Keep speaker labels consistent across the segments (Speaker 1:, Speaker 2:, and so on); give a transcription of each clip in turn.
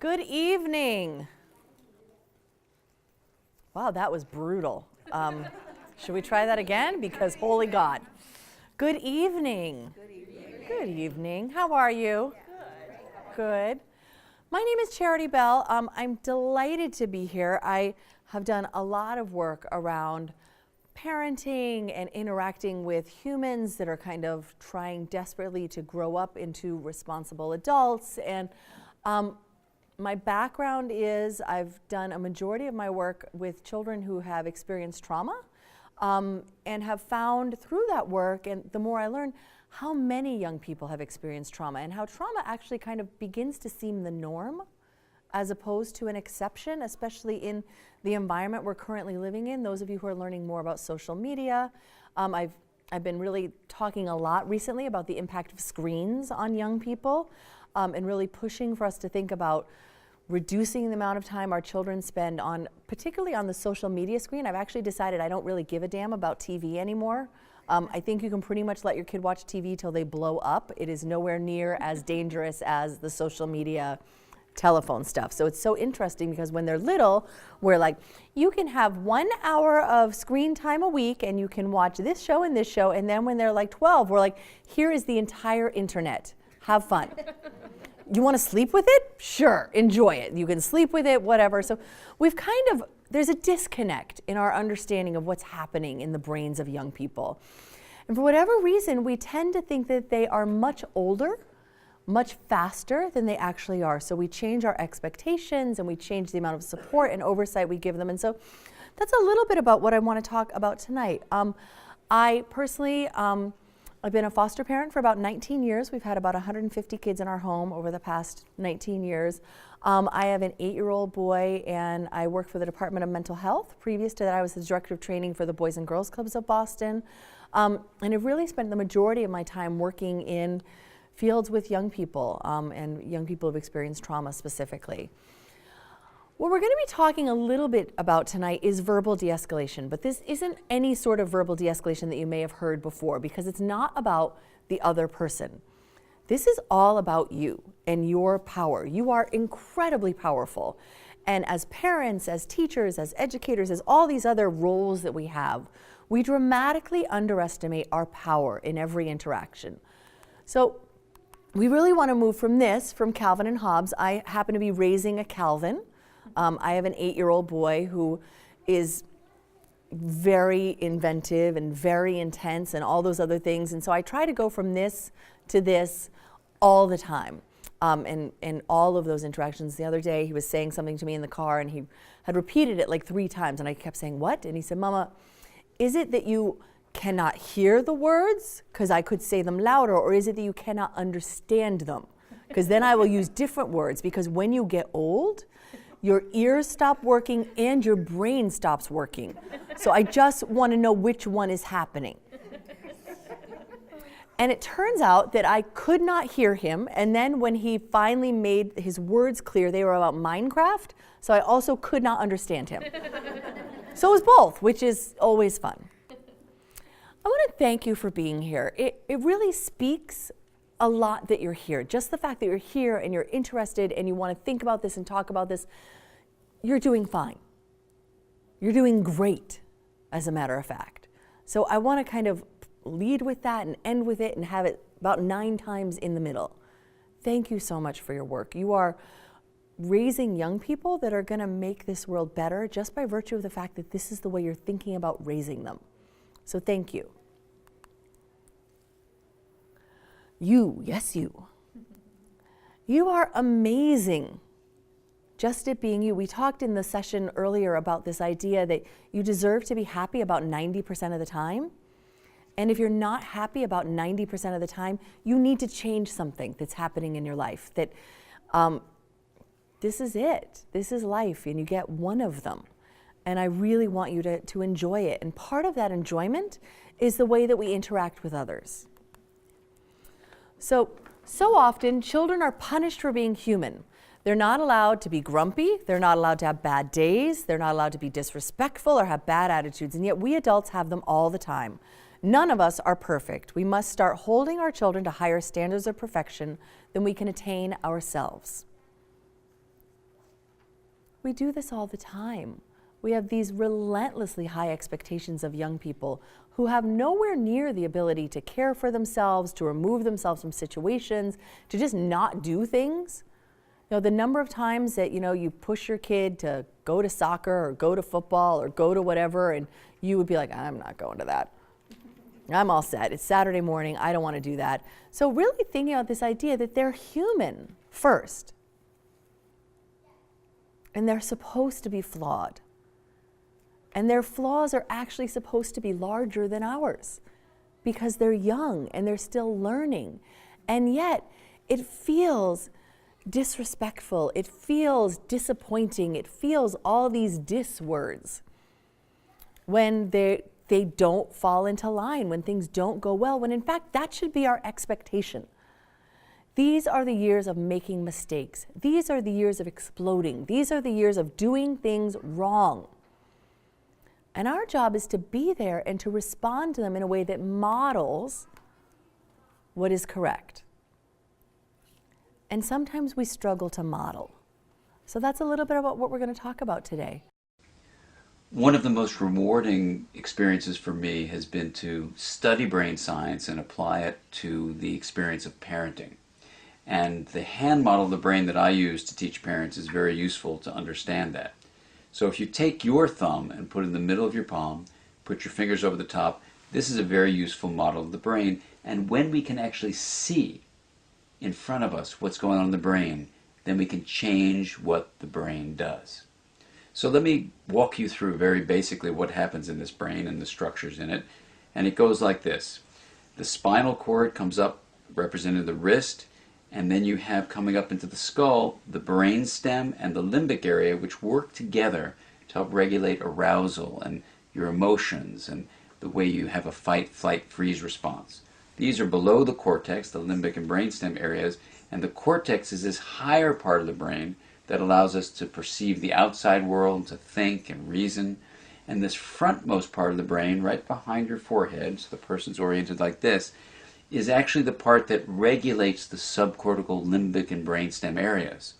Speaker 1: Good evening. Wow, that was brutal. Should we try that again? Because holy God. Good evening.
Speaker 2: Good evening.
Speaker 1: Good evening. How are you? Good. My name is Charity Bell. I'm delighted to be here. I have done a lot of work around parenting and interacting with humans that are kind of trying desperately to grow up into responsible adults. And my background is I've done a majority of my work with children who have experienced trauma and have found through that work, and the more I learn, how many young people have experienced trauma and how trauma actually kind of begins to seem the norm as opposed to an exception, especially in the environment we're currently living in. Those of you who are learning more about social media, I've been really talking a lot recently about the impact of screens on young people and really pushing for us to think about reducing the amount of time our children spend on, particularly on the social media screen. I've actually decided I don't really give a damn about TV anymore. I think you can pretty much let your kid watch TV till they blow up. It is nowhere near as dangerous as the social media telephone stuff. So it's so interesting because when they're little, we're like, you can have 1 hour of screen time a week and you can watch this show and this show. And then when they're like 12, we're like, here is the entire internet. Have fun. You want to sleep with it? Sure, enjoy it. You can sleep with it, whatever. So we've kind of, there's a disconnect in our understanding of what's happening in the brains of young people. And for whatever reason, we tend to think that they are much older, much faster than they actually are. So we change our expectations and we change the amount of support and oversight we give them. And so that's a little bit about what I want to talk about tonight. I personally, I've been a foster parent for about 19 years. We've had about 150 kids in our home over the past 19 years. I have an 8-year-old boy, and I work for the Department of Mental Health. Previous to that, I was the director of training for the Boys and Girls Clubs of Boston. And I've really spent the majority of my time working in fields with young people, and young people who've experienced trauma specifically. What we're going to be talking a little bit about tonight is verbal de-escalation, but this isn't any sort of verbal de-escalation that you may have heard before, because it's not about the other person. This is all about you and your power. You are incredibly powerful. And as parents, as teachers, as educators, as all these other roles that we have, we dramatically underestimate our power in every interaction. So we really want to move from this, from Calvin and Hobbes. I happen to be raising a Calvin. I have an 8-year-old boy who is very inventive and very intense and all those other things. And so I try to go from this to this all the time. And all of those interactions. The other day he was saying something to me in the car and he had repeated it like 3 times and I kept saying, what? And he said, Mama, is it that you cannot hear the words because I could say them louder, or is it that you cannot understand them? Because then I will use different words, because when you get old, your ears stop working and your brain stops working. So I just want to know which one is happening. And it turns out that I could not hear him. And then when he finally made his words clear, they were about Minecraft. So I also could not understand him. So it was both, which is always fun. I want to thank you for being here. It really speaks a lot that you're here. Just the fact that you're here and you're interested and you want to think about this and talk about this, you're doing fine. You're doing great, as a matter of fact. So I want to kind of lead with that and end with it and have it about 9 times in the middle. Thank you so much for your work. You are raising young people that are going to make this world better just by virtue of the fact that this is the way you're thinking about raising them. So thank you. You, yes you. You are amazing just at being you. We talked in the session earlier about this idea that you deserve to be happy about 90% of the time. And if you're not happy about 90% of the time, you need to change something that's happening in your life. That this is it. This is life, and you get one of them. And I really want you to enjoy it. And part of that enjoyment is the way that we interact with others. So often children are punished for being human. They're not allowed to be grumpy. They're not allowed to have bad days. They're not allowed to be disrespectful or have bad attitudes. And yet we adults have them all the time. None of us are perfect. We must start holding our children to higher standards of perfection than we can attain ourselves. We do this all the time. We have these relentlessly high expectations of young people who have nowhere near the ability to care for themselves, to remove themselves from situations, to just not do things. You know, the number of times that, you push your kid to go to soccer or go to football or go to whatever, and you would be like, I'm not going to that. I'm all set. It's Saturday morning. I don't want to do that. So really thinking about this idea that they're human first. And they're supposed to be flawed. And their flaws are actually supposed to be larger than ours because they're young and they're still learning. And yet it feels disrespectful. It feels disappointing. It feels all these dis words when they don't fall into line, when things don't go well, when in fact that should be our expectation. These are the years of making mistakes. These are the years of exploding. These are the years of doing things wrong. And our job is to be there and to respond to them in a way that models what is correct. And sometimes we struggle to model. So that's a little bit about what we're going to talk about today.
Speaker 2: One of the most rewarding experiences for me has been to study brain science and apply it to the experience of parenting. And the hand model of the brain that I use to teach parents is very useful to understand that. So if you take your thumb and put it in the middle of your palm, put your fingers over the top, this is a very useful model of the brain. And when we can actually see in front of us what's going on in the brain, then we can change what the brain does. So let me walk you through very basically what happens in this brain and the structures in it. And it goes like this. The spinal cord comes up representing the wrist, and then you have coming up into the skull the brain stem and the limbic area, which work together to help regulate arousal and your emotions and the way you have a fight, flight, freeze response. These are below the cortex, the limbic and brainstem areas, and the cortex is this higher part of the brain that allows us to perceive the outside world, to think and reason. And this frontmost part of the brain, right behind your forehead, so the person's oriented like this, is actually the part that regulates the subcortical, limbic, and brainstem areas.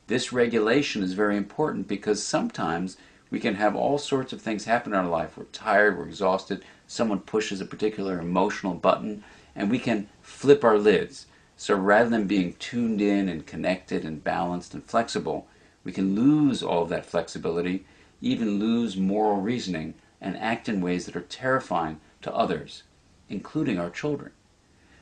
Speaker 2: This regulation is very important because sometimes we can have all sorts of things happen in our life. We're tired, we're exhausted, someone pushes a particular emotional button, and we can flip our lids. So rather than being tuned in and connected and balanced and flexible, we can lose all of that flexibility, even lose moral reasoning, and act in ways that are terrifying to others, including our children.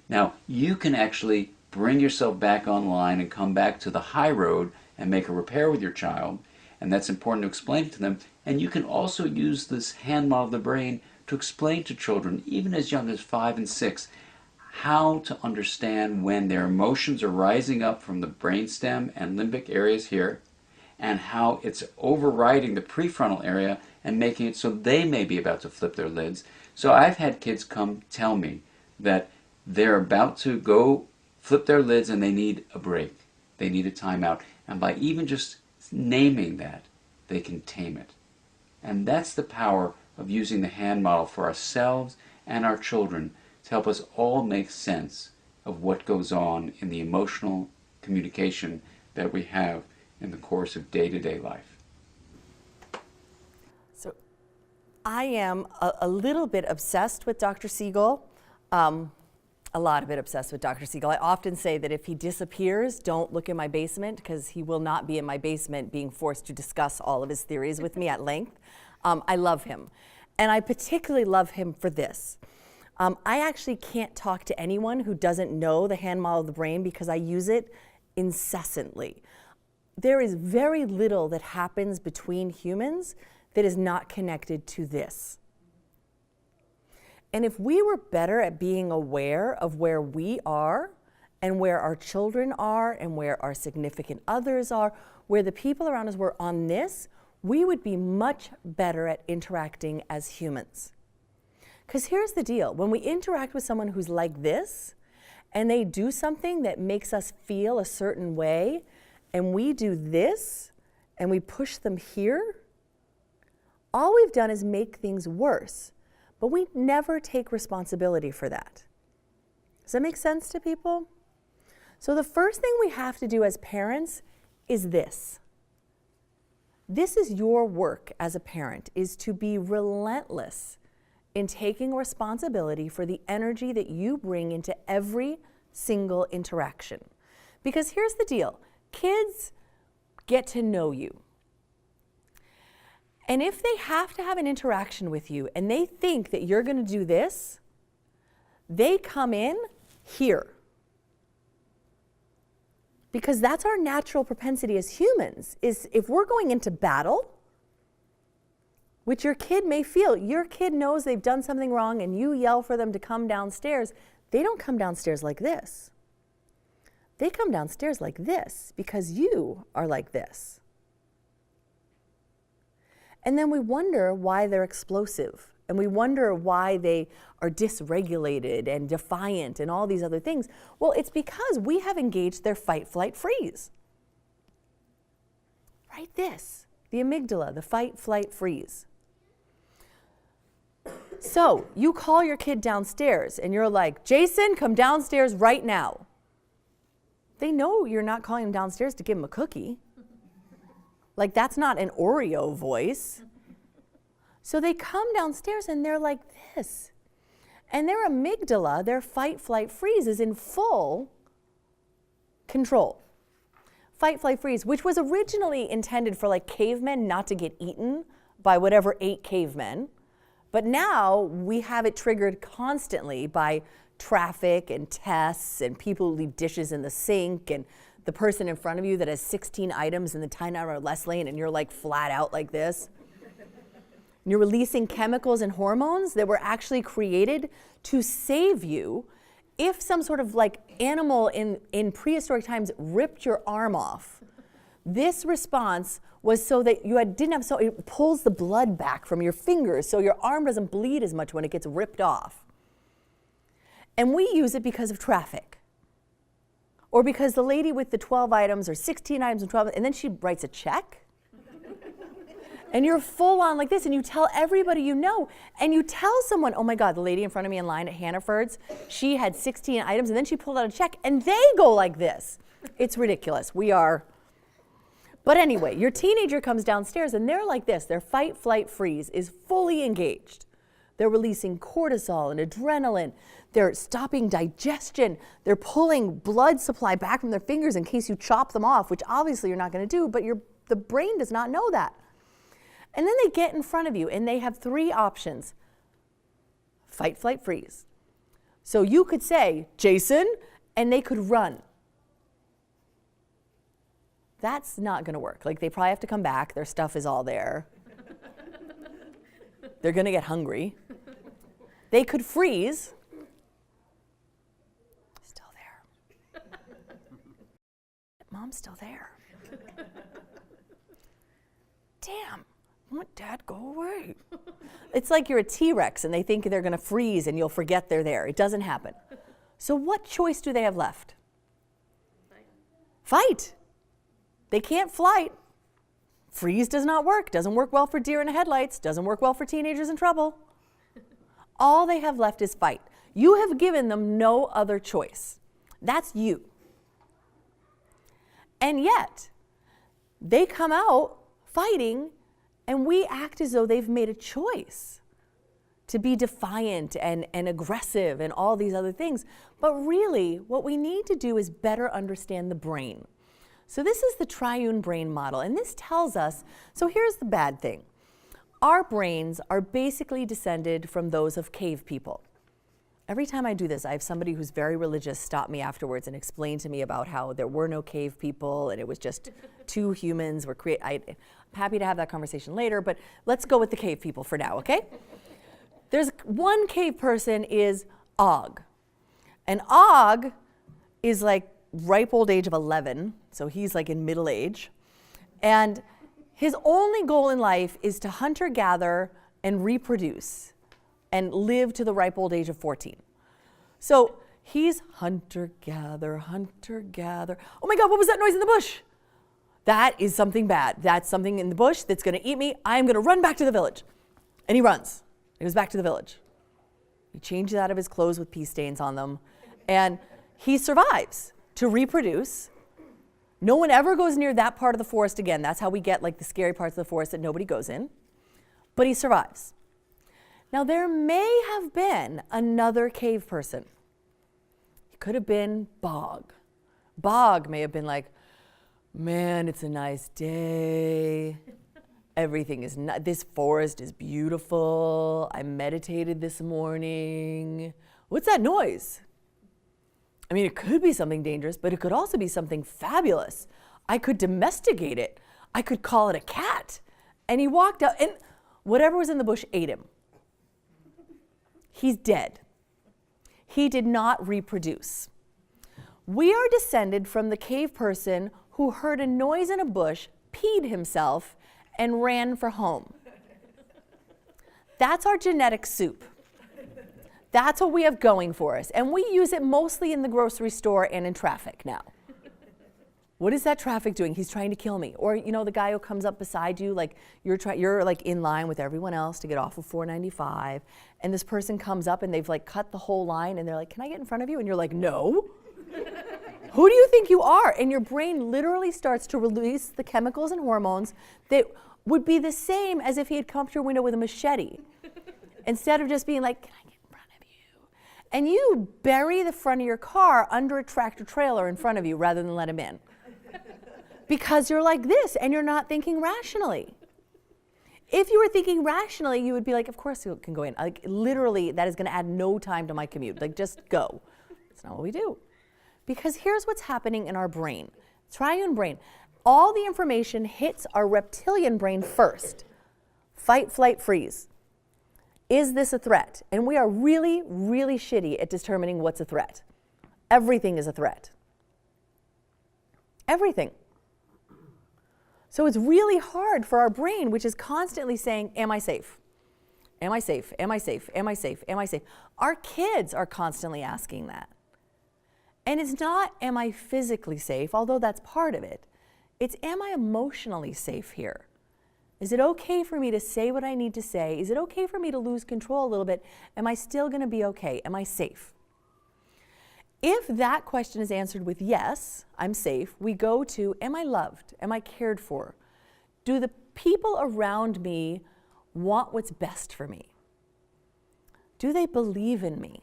Speaker 2: Now, you can actually bring yourself back online and come back to the high road and make a repair with your child, and that's important to explain to them. And you can also use this hand model of the brain to explain to children, even as young as 5 and 6, how to understand when their emotions are rising up from the brainstem and limbic areas here, and how it's overriding the prefrontal area and making it so they may be about to flip their lids. So I've had kids come tell me that they're about to go flip their lids and they need a break. They need a timeout. And by even just naming that, they can tame it. And that's the power of using the hand model for ourselves and our children to help us all make sense of what goes on in the emotional communication that we have in the course of day-to-day life.
Speaker 1: So I am a little bit obsessed with Dr. Siegel. A lot of it obsessed with Dr. Siegel. I often say that if he disappears, don't look in my basement, because he will not be in my basement being forced to discuss all of his theories with me at length. I love him. And I particularly love him for this. I actually can't talk to anyone who doesn't know the hand model of the brain because I use it incessantly. There is very little that happens between humans that is not connected to this. And if we were better at being aware of where we are and where our children are and where our significant others are, where the people around us were on this, we would be much better at interacting as humans. Because here's the deal. When we interact with someone who's like this, and they do something that makes us feel a certain way, and we do this, and we push them here, all we've done is make things worse. But we never take responsibility for that. Does that make sense to people? So the first thing we have to do as parents is this. This is your work as a parent, is to be relentless in taking responsibility for the energy that you bring into every single interaction. Because here's the deal, kids get to know you. And if they have to have an interaction with you and they think that you're going to do this, they come in here. Because that's our natural propensity as humans, is if we're going into battle, which your kid may feel, your kid knows they've done something wrong and you yell for them to come downstairs, they don't come downstairs like this. They come downstairs like this because you are like this. And then we wonder why they're explosive, and we wonder why they are dysregulated and defiant and all these other things. Well, it's because we have engaged their fight, flight, freeze. Right, this, the amygdala, the fight, flight, freeze. So you call your kid downstairs and you're like, Jason, come downstairs right now. They know you're not calling them downstairs to give them a cookie. Like, that's not an Oreo voice. So they come downstairs and they're like this. And their amygdala, their fight, flight, freeze, is in full control. Fight, flight, freeze, which was originally intended for like cavemen not to get eaten by whatever ate cavemen. But now we have it triggered constantly by traffic and tests and people who leave dishes in the sink and the person in front of you that has 16 items in the 10 or less lane and you're like flat out like this. And you're releasing chemicals and hormones that were actually created to save you if some sort of like animal in prehistoric times ripped your arm off. This response was so that you didn't have, so it pulls the blood back from your fingers so your arm doesn't bleed as much when it gets ripped off. And we use it because of traffic. Or because the lady with the 12 items or 16 items and 12, and then she writes a check. And you're full on like this, and you tell everybody you know, and you tell someone, oh my God, the lady in front of me in line at Hannaford's, she had 16 items, and then she pulled out a check, and they go like this. It's ridiculous. We are. But anyway, your teenager comes downstairs, and they're like this. Their fight, flight, freeze is fully engaged. They're releasing cortisol and adrenaline. They're stopping digestion. They're pulling blood supply back from their fingers in case you chop them off, which obviously you're not going to do, but the brain does not know that. And then they get in front of you, and they have three options. Fight, flight, freeze. So you could say, Jason, and they could run. That's not going to work. Like, they probably have to come back. Their stuff is all there. They're going to get hungry. They could freeze. Still there. Mom's still there. Damn. Won't Dad go away? It's like you're a T-Rex and they think they're going to freeze and you'll forget they're there. It doesn't happen. So what choice do they have left? Fight. They can't flight. Freeze does not work. Doesn't work well for deer in the headlights. Doesn't work well for teenagers in trouble. All they have left is fight. You have given them no other choice. That's you. And yet, they come out fighting, and we act as though they've made a choice to be defiant and aggressive and all these other things. But really, what we need to do is better understand the brain. So this is the Triune brain model, and this tells us, so here's the bad thing. Our brains are basically descended from those of cave people. Every time I do this, I have somebody who's very religious stop me afterwards and explain to me about how there were no cave people and it was just two humans were created. I'm happy to have that conversation later, but let's go with the cave people for now, okay? There's one cave person is Og. And Og is like ripe old age of 11, so he's like in middle age. And his only goal in life is to hunter-gather and reproduce and live to the ripe old age of 14. So he's hunter-gather, hunter-gather. Oh my God, what was that noise in the bush? That is something bad. That's something in the bush that's gonna eat me. I'm gonna run back to the village. And he runs. He goes back to the village. He changes out of his clothes with pee stains on them. And he survives to reproduce No one ever goes near that part of the forest again. That's how we get like the scary parts of the forest that nobody goes in. But he survives. Now there may have been another cave person. He could have been Bog. Bog may have been like, man, it's a nice day. Everything is this forest is beautiful. I meditated this morning. What's that noise? I mean, it could be something dangerous, but it could also be something fabulous. I could domesticate it. I could call it a cat. And he walked out, and whatever was in the bush ate him. He's dead. He did not reproduce. We are descended from the cave person who heard a noise in a bush, peed himself, and ran for home. That's our genetic soup. That's what we have going for us. And we use it mostly in the grocery store and in traffic now. What is that traffic doing? He's trying to kill me. Or, you know, the guy who comes up beside you, like you're like in line with everyone else to get off of 495, and this person comes up and they've like cut the whole line and they're like, can I get in front of you? And you're like, no. Who do you think you are? And your brain literally starts to release the chemicals and hormones that would be the same as if he had come to your window with a machete. Instead of just being like, can I get in front of you? And you bury the front of your car under a tractor trailer in front of you rather than let him in. Because you're like this and you're not thinking rationally. If you were thinking rationally, you would be like, of course you can go in. Like literally, that is going to add no time to my commute. Like just go. That's not what we do. Because here's what's happening in our brain. Triune brain. All the information hits our reptilian brain first. Fight, flight, freeze. Is this a threat? And we are really, really shitty at determining what's a threat. Everything is a threat. Everything. So it's really hard for our brain, which is constantly saying, am I safe? Am I safe? Am I safe? Am I safe? Am I safe? Our kids are constantly asking that. And it's not, am I physically safe, although that's part of it. It's, am I emotionally safe here? Is it okay for me to say what I need to say? Is it okay for me to lose control a little bit? Am I still going to be okay? Am I safe? If that question is answered with yes, I'm safe, we go to, am I loved? Am I cared for? Do the people around me want what's best for me? Do they believe in me?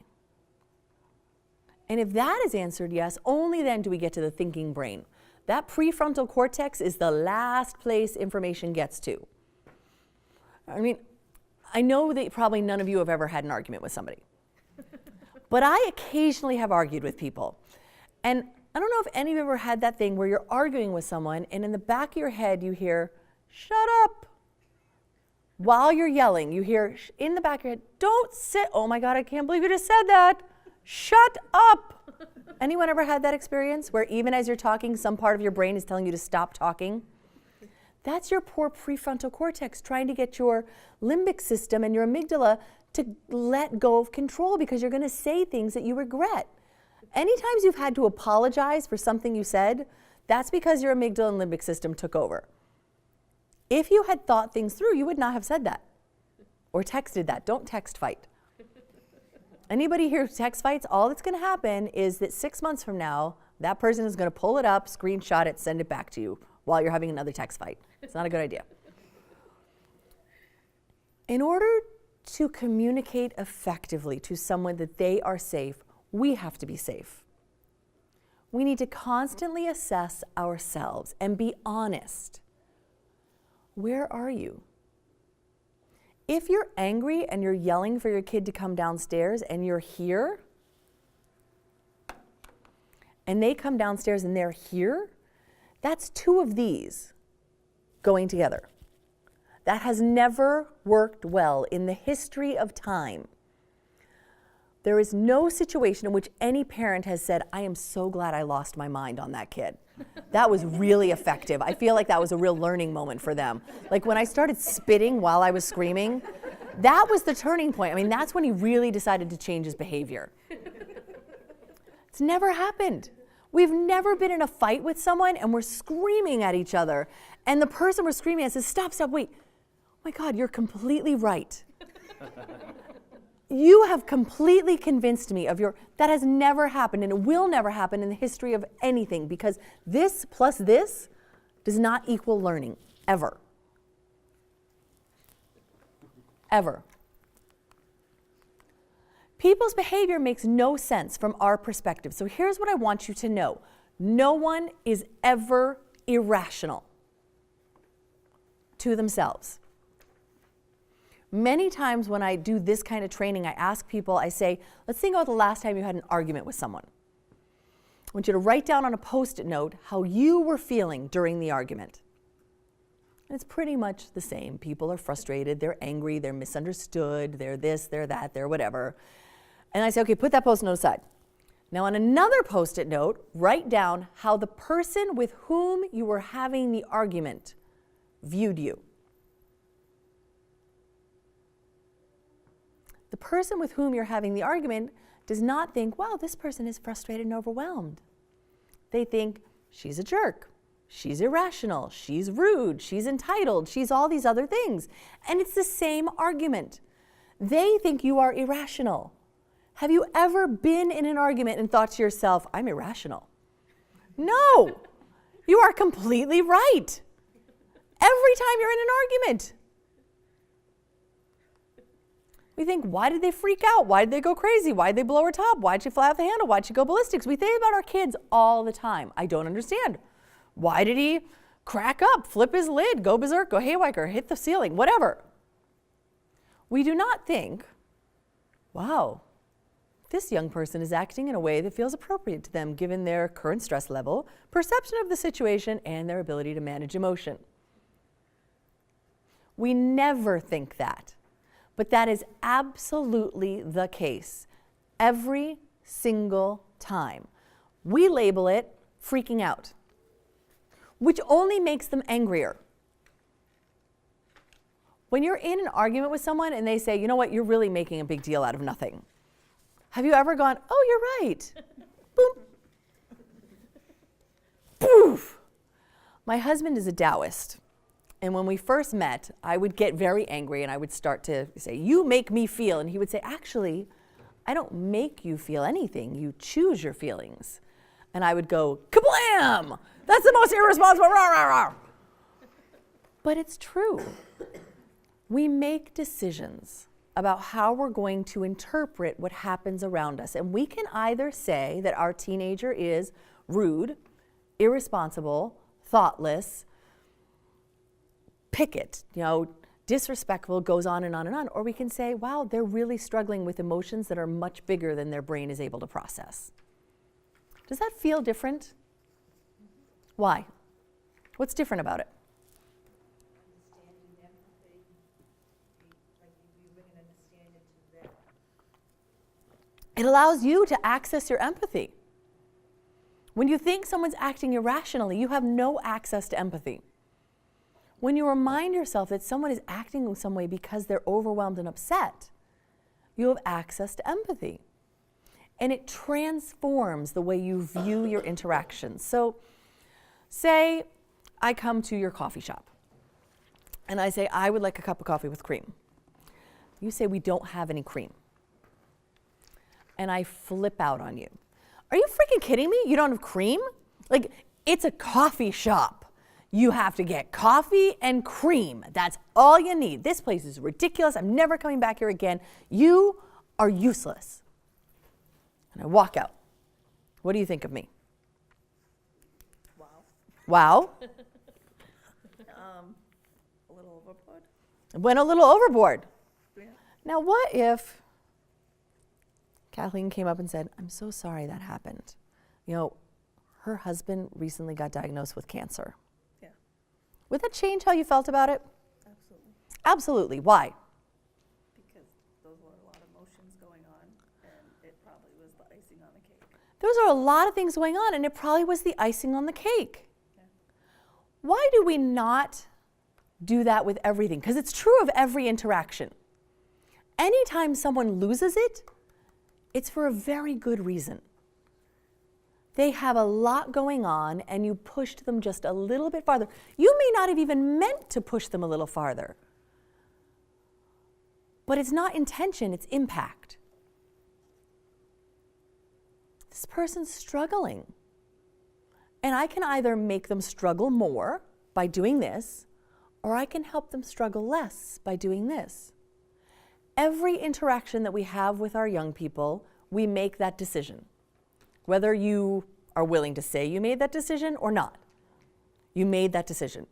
Speaker 1: And if that is answered yes, only then do we get to the thinking brain. That prefrontal cortex is the last place information gets to. I mean, I know that probably none of you have ever had an argument with somebody. But I occasionally have argued with people. And I don't know if any of you ever had that thing where you're arguing with someone and in the back of your head you hear, shut up. While you're yelling, you hear in the back of your head, don't sit, oh my God, I can't believe you just said that. Shut up. Anyone ever had that experience where even as you're talking, some part of your brain is telling you to stop talking? That's your poor prefrontal cortex trying to get your limbic system and your amygdala to let go of control because you're going to say things that you regret. Anytime you've had to apologize for something you said, that's because your amygdala and limbic system took over. If you had thought things through, you would not have said that or texted that. Don't text fight. Anybody here who text fights, all that's going to happen is that 6 months from now, that person is going to pull it up, screenshot it, send it back to you while you're having another text fight. It's not a good idea. In order to communicate effectively to someone that they are safe, we have to be safe. We need to constantly assess ourselves and be honest. Where are you? If you're angry and you're yelling for your kid to come downstairs and you're here, and they come downstairs and they're here, that's two of these going together. That has never worked well in the history of time. There is no situation in which any parent has said, I am so glad I lost my mind on that kid. That was really effective. I feel like that was a real learning moment for them. Like when I started spitting while I was screaming, that was the turning point. I mean, that's when he really decided to change his behavior. It's never happened. We've never been in a fight with someone and we're screaming at each other. And the person we're screaming at says, stop, wait. Oh my God, you're completely right. You have completely convinced me of that has never happened and it will never happen in the history of anything, because this plus this does not equal learning, ever. Ever. People's behavior makes no sense from our perspective. So here's what I want you to know. No one is ever irrational to themselves. Many times when I do this kind of training, I ask people, I say, let's think about the last time you had an argument with someone. I want you to write down on a Post-it note how you were feeling during the argument. And it's pretty much the same. People are frustrated, they're angry, they're misunderstood, they're this, they're that, they're whatever. And I say, okay, put that Post-it note aside. Now on another Post-it note, write down how the person with whom you were having the argument viewed you. The person with whom you're having the argument does not think, wow, this person is frustrated and overwhelmed. They think, she's a jerk, she's irrational, she's rude, she's entitled, she's all these other things. And it's the same argument. They think you are irrational. Have you ever been in an argument and thought to yourself, I'm irrational? No, you are completely right. Every time you're in an argument. We think, why did they freak out? Why did they go crazy? Why did they blow her top? Why did she fly off the handle? Why did she go ballistics? We think about our kids all the time. I don't understand. Why did he crack up, flip his lid, go berserk, go haywire, hit the ceiling, whatever? We do not think, wow, this young person is acting in a way that feels appropriate to them given their current stress level, perception of the situation, and their ability to manage emotion. We never think that. But that is absolutely the case every single time. We label it freaking out, which only makes them angrier. When you're in an argument with someone and they say, you know what, you're really making a big deal out of nothing. Have you ever gone, oh, you're right. Boom. Poof. My husband is a Taoist. And when we first met, I would get very angry and I would start to say, you make me feel. And he would say, actually, I don't make you feel anything. You choose your feelings. And I would go, kablam! That's the most irresponsible, rah, rah, rah. But it's true. We make decisions about how we're going to interpret what happens around us. And we can either say that our teenager is rude, irresponsible, thoughtless, pick it, disrespectful, goes on and on and on. Or we can say, wow, they're really struggling with emotions that are much bigger than their brain is able to process. Does that feel different? Why? What's different about it? It allows you to access your empathy. When you think someone's acting irrationally, you have no access to empathy. When you remind yourself that someone is acting in some way because they're overwhelmed and upset, you have access to empathy. And it transforms the way you view your interactions. So, say I come to your coffee shop and I say, I would like a cup of coffee with cream. You say, we don't have any cream. And I flip out on you. Are you freaking kidding me? You don't have cream? Like, it's a coffee shop. You have to get coffee and cream. That's all you need. This place is ridiculous. I'm never coming back here again. You are useless. And I walk out. What do you think of me?
Speaker 3: Wow.
Speaker 1: Wow.
Speaker 3: A little overboard.
Speaker 1: Went a little overboard.
Speaker 3: Yeah.
Speaker 1: Now what if Kathleen came up and said, I'm so sorry that happened. Her husband recently got diagnosed with cancer.
Speaker 3: Yeah.
Speaker 1: Would that change how you felt about it?
Speaker 3: Absolutely.
Speaker 1: Absolutely. Why?
Speaker 3: Because those were a lot of emotions going on, and it probably was the icing on the cake.
Speaker 1: Those are a lot of things going on, and it probably was the icing on the cake.
Speaker 3: Yeah.
Speaker 1: Why do we not do that with everything? Because it's true of every interaction. Anytime someone loses it, it's for a very good reason. They have a lot going on, and you pushed them just a little bit farther. You may not have even meant to push them a little farther. But it's not intention, it's impact. This person's struggling. And I can either make them struggle more by doing this, or I can help them struggle less by doing this. Every interaction that we have with our young people, we make that decision. Whether you are willing to say you made that decision or not, you made that decision.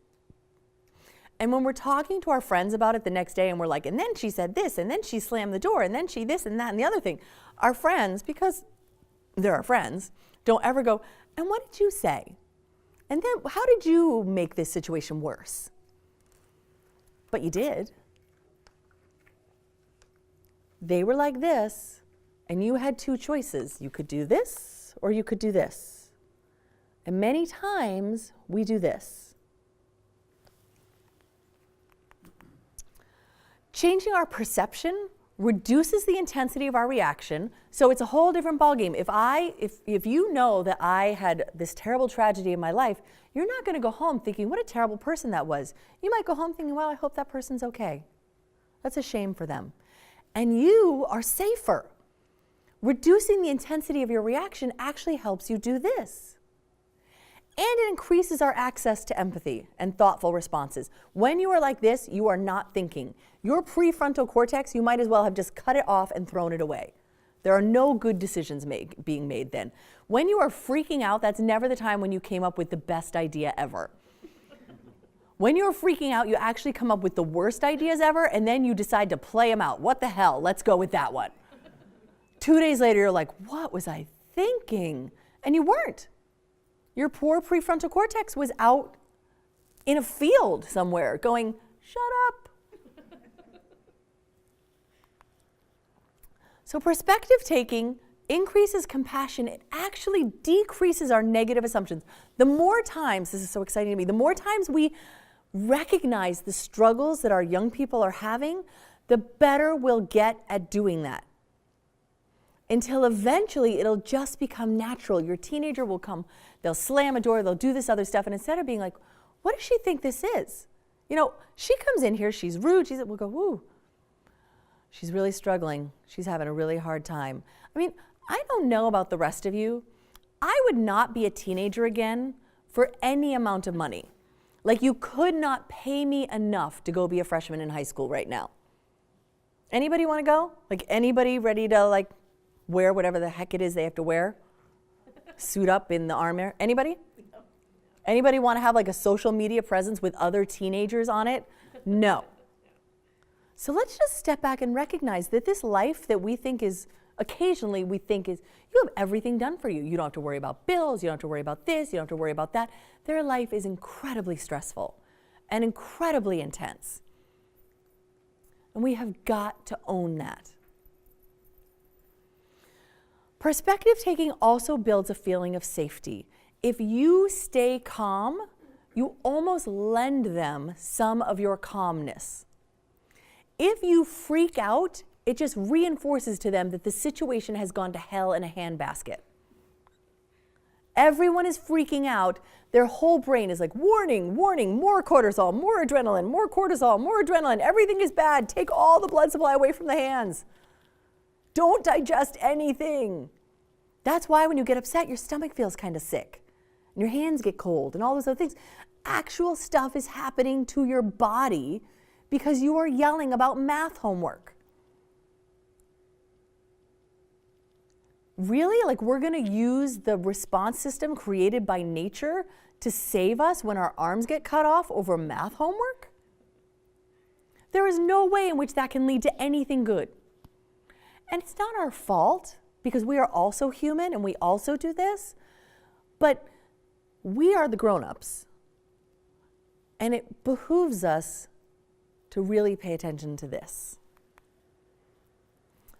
Speaker 1: And when we're talking to our friends about it the next day and we're like, and then she said this, and then she slammed the door, and then she this and that and the other thing, our friends, because they're our friends, don't ever go, and what did you say? And then how did you make this situation worse? But you did. They were like this, and you had two choices. You could do this, or you could do this. And many times, we do this. Changing our perception reduces the intensity of our reaction, so it's a whole different ballgame. If you know that I had this terrible tragedy in my life, you're not going to go home thinking, what a terrible person that was. You might go home thinking, well, I hope that person's okay. That's a shame for them. And you are safer. Reducing the intensity of your reaction actually helps you do this. And it increases our access to empathy and thoughtful responses. When you are like this, you are not thinking. Your prefrontal cortex, you might as well have just cut it off and thrown it away. There are no good decisions being made then. When you are freaking out, that's never the time when you came up with the best idea ever. When you're freaking out, you actually come up with the worst ideas ever, and then you decide to play them out. What the hell? Let's go with that one. 2 days later, you're like, what was I thinking? And you weren't. Your poor prefrontal cortex was out in a field somewhere going, shut up. So perspective taking increases compassion. It actually decreases our negative assumptions. The more times, this is so exciting to me, the more times we recognize the struggles that our young people are having, the better we'll get at doing that. Until eventually it'll just become natural. Your teenager will come, they'll slam a door, they'll do this other stuff, and instead of being like, what does she think this is? You know, she comes in here, she's rude, we'll go, woo. She's really struggling. She's having a really hard time. I mean, I don't know about the rest of you. I would not be a teenager again for any amount of money. Like, you could not pay me enough to go be a freshman in high school right now. Anybody want to go? Like, anybody ready to, like, wear whatever the heck it is they have to wear? Suit up in the army? Anybody? No. Anybody want to have like a social media presence with other teenagers on it? No. So let's just step back and recognize that this life that we think is, occasionally we think is, you have everything done for you. You don't have to worry about bills, you don't have to worry about this, you don't have to worry about that. Their life is incredibly stressful and incredibly intense. And we have got to own that. Perspective taking also builds a feeling of safety. If you stay calm, you almost lend them some of your calmness. If you freak out, it just reinforces to them that the situation has gone to hell in a handbasket. Everyone is freaking out. Their whole brain is like, warning, warning, more cortisol, more adrenaline, more cortisol, more adrenaline. Everything is bad. Take all the blood supply away from the hands. Don't digest anything. That's why when you get upset, your stomach feels kind of sick. And your hands get cold and all those other things. Actual stuff is happening to your body because you are yelling about math homework. Really? Like, we're going to use the response system created by nature to save us when our arms get cut off over math homework? There is no way in which that can lead to anything good. And it's not our fault, because we are also human and we also do this, but we are the grown-ups. And it behooves us to really pay attention to this.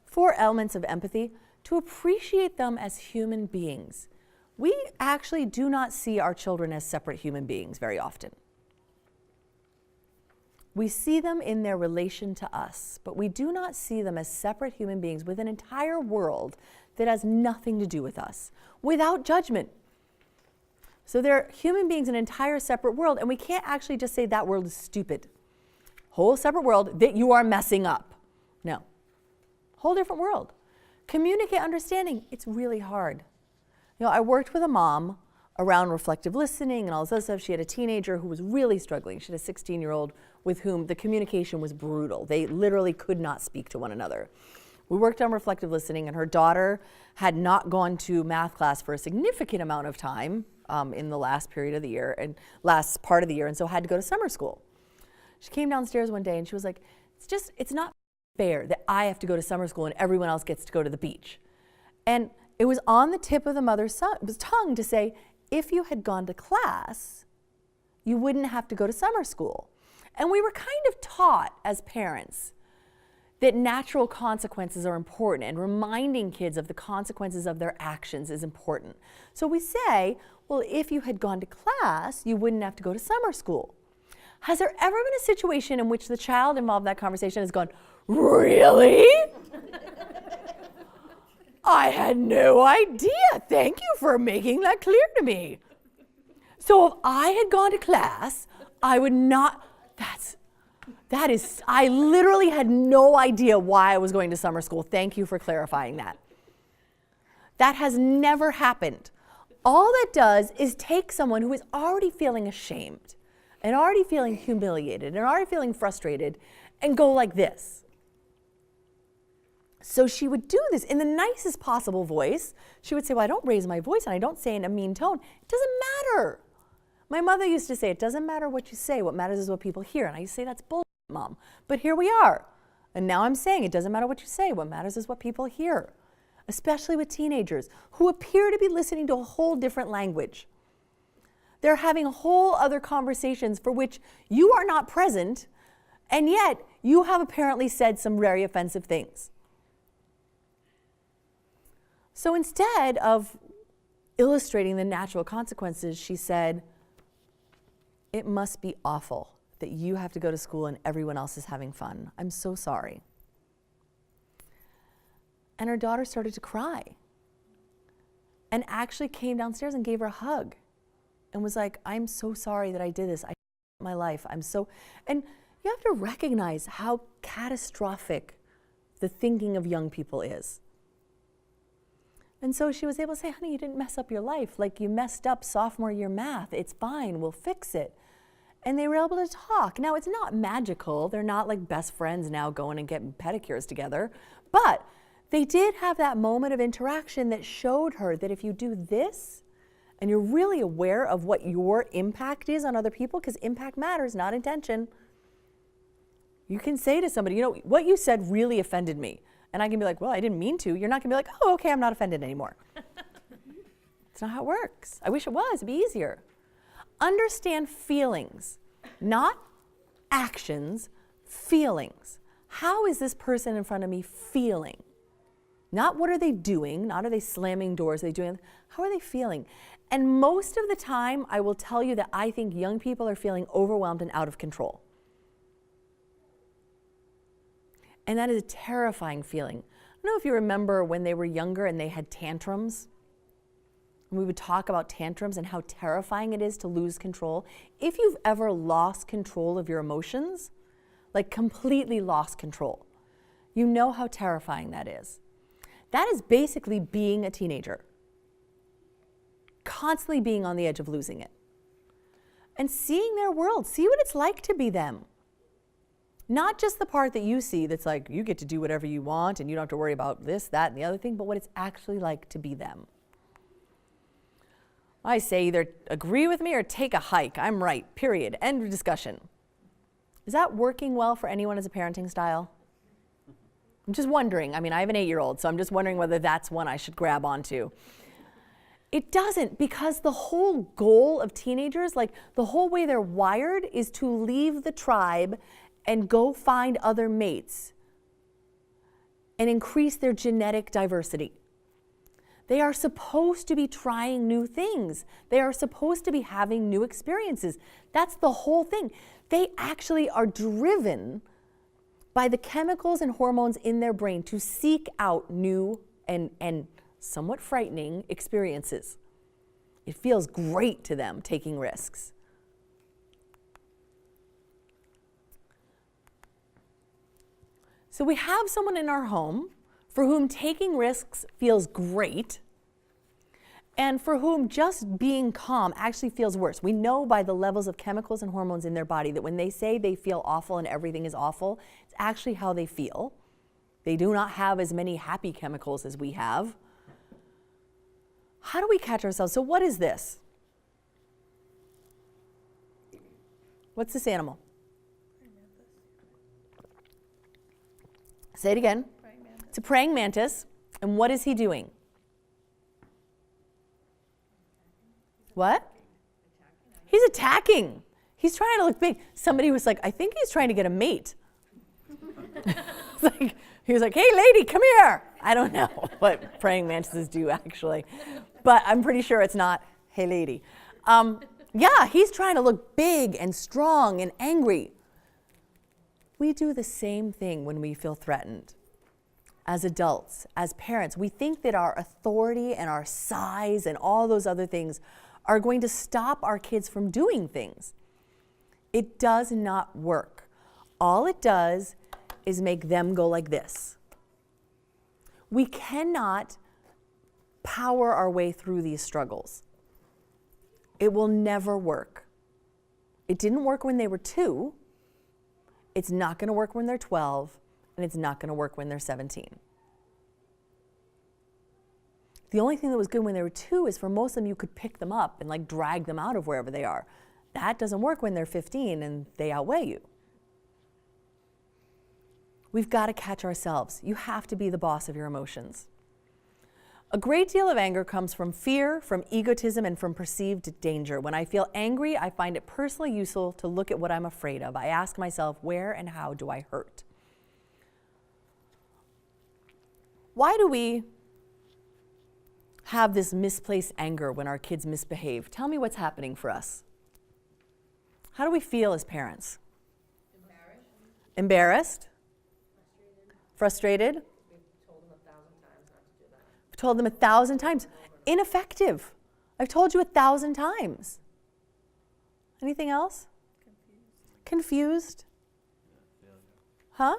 Speaker 1: 4 elements of empathy: to appreciate them as human beings. We actually do not see our children as separate human beings very often. We see them in their relation to us, but we do not see them as separate human beings with an entire world that has nothing to do with us, without judgment. So they're human beings in an entire separate world, and we can't actually just say that world is stupid. Whole separate world that you are messing up. No. Whole different world. Communicate understanding, it's really hard. I worked with a mom around reflective listening and all this other stuff. She had a teenager who was really struggling. She had a 16-year-old with whom the communication was brutal. They literally could not speak to one another. We worked on reflective listening, and her daughter had not gone to math class for a significant amount of time in the last period of the year and last part of the year, and so had to go to summer school. She came downstairs one day and she was like, it's not fair that I have to go to summer school and everyone else gets to go to the beach. And it was on the tip of the mother's tongue to say, if you had gone to class, you wouldn't have to go to summer school. And we were kind of taught as parents that natural consequences are important, and reminding kids of the consequences of their actions is important. So we say, well, if you had gone to class, you wouldn't have to go to summer school. Has there ever been a situation in which the child involved in that conversation has gone, really? I had no idea. Thank you for making that clear to me. So if I had gone to class, I would not, I literally had no idea why I was going to summer school. Thank you for clarifying that. That has never happened. All that does is take someone who is already feeling ashamed and already feeling humiliated and already feeling frustrated and go like this. So she would do this in the nicest possible voice. She would say, well, I don't raise my voice and I don't say it in a mean tone. It doesn't matter. My mother used to say, it doesn't matter what you say. What matters is what people hear. And I used to say, that's bullshit, Mom. But here we are. And now I'm saying it doesn't matter what you say. What matters is what people hear. Especially with teenagers who appear to be listening to a whole different language. They're having whole other conversations for which you are not present, and yet you have apparently said some very offensive things. So instead of illustrating the natural consequences, she said, it must be awful that you have to go to school and everyone else is having fun. I'm so sorry. And her daughter started to cry and actually came downstairs and gave her a hug and was like, I'm so sorry that I did this. I my life. And you have to recognize how catastrophic the thinking of young people is. And so she was able to say, honey, you didn't mess up your life. Like, you messed up sophomore year math. It's fine. We'll fix it. And they were able to talk. Now, it's not magical. They're not like best friends now going and getting pedicures together. But they did have that moment of interaction that showed her that if you do this, and you're really aware of what your impact is on other people, because impact matters, not intention, you can say to somebody, what you said really offended me. And I can be like, well, I didn't mean to. You're not going to be like, oh, okay, I'm not offended anymore. It's not how it works. I wish it was. It'd be easier. Understand feelings, not actions, feelings. How is this person in front of me feeling? Not what are they doing, not are they slamming doors, are they doing, how are they feeling? And most of the time, I will tell you that I think young people are feeling overwhelmed and out of control. And that is a terrifying feeling. I don't know if you remember when they were younger and they had tantrums. And we would talk about tantrums and how terrifying it is to lose control. If you've ever lost control of your emotions, like completely lost control, you know how terrifying that is. That is basically being a teenager. Constantly being on the edge of losing it. And seeing their world, see what it's like to be them. Not just the part that you see that's like, you get to do whatever you want and you don't have to worry about this, that, and the other thing, but what it's actually like to be them. I say either agree with me or take a hike. I'm right, period. End of discussion. Is that working well for anyone as a parenting style? I'm just wondering. I mean, I have an 8-year-old, so I'm just wondering whether that's one I should grab onto. It doesn't, because the whole goal of teenagers, like the whole way they're wired, is to leave the tribe and go find other mates and increase their genetic diversity. They are supposed to be trying new things. They are supposed to be having new experiences. That's the whole thing. They actually are driven by the chemicals and hormones in their brain to seek out new and somewhat frightening experiences. It feels great to them taking risks. So we have someone in our home for whom taking risks feels great, and for whom just being calm actually feels worse. We know by the levels of chemicals and hormones in their body that when they say they feel awful and everything is awful, it's actually how they feel. They do not have as many happy chemicals as we have. How do we catch ourselves? So what is this? What's this animal? Say it again. It's a praying mantis. And what is he doing? What? He's attacking. He's trying to look big. Somebody was like, I think he's trying to get a mate. He was like, hey lady, come here. I don't know what praying mantises do actually, but I'm pretty sure it's not, hey lady. Yeah, he's trying to look big and strong and angry. We do the same thing when we feel threatened. As adults, as parents, we think that our authority and our size and all those other things are going to stop our kids from doing things. It does not work. All it does is make them go like this. We cannot power our way through these struggles. It will never work. It didn't work when they were 2. It's not going to work when they're 12, and it's not going to work when they're 17. The only thing that was good when they were 2 is for most of them you could pick them up and like drag them out of wherever they are. That doesn't work when they're 15 and they outweigh you. We've got to catch ourselves. You have to be the boss of your emotions. A great deal of anger comes from fear, from egotism, and from perceived danger. When I feel angry, I find it personally useful to look at what I'm afraid of. I ask myself, where and how do I hurt? Why do we have this misplaced anger when our kids misbehave? Tell me what's happening for us. How do we feel as parents? Embarrassed? Frustrated? I've told them 1,000 times. Ineffective. I've told you 1,000 times. Anything else? Confused? Huh?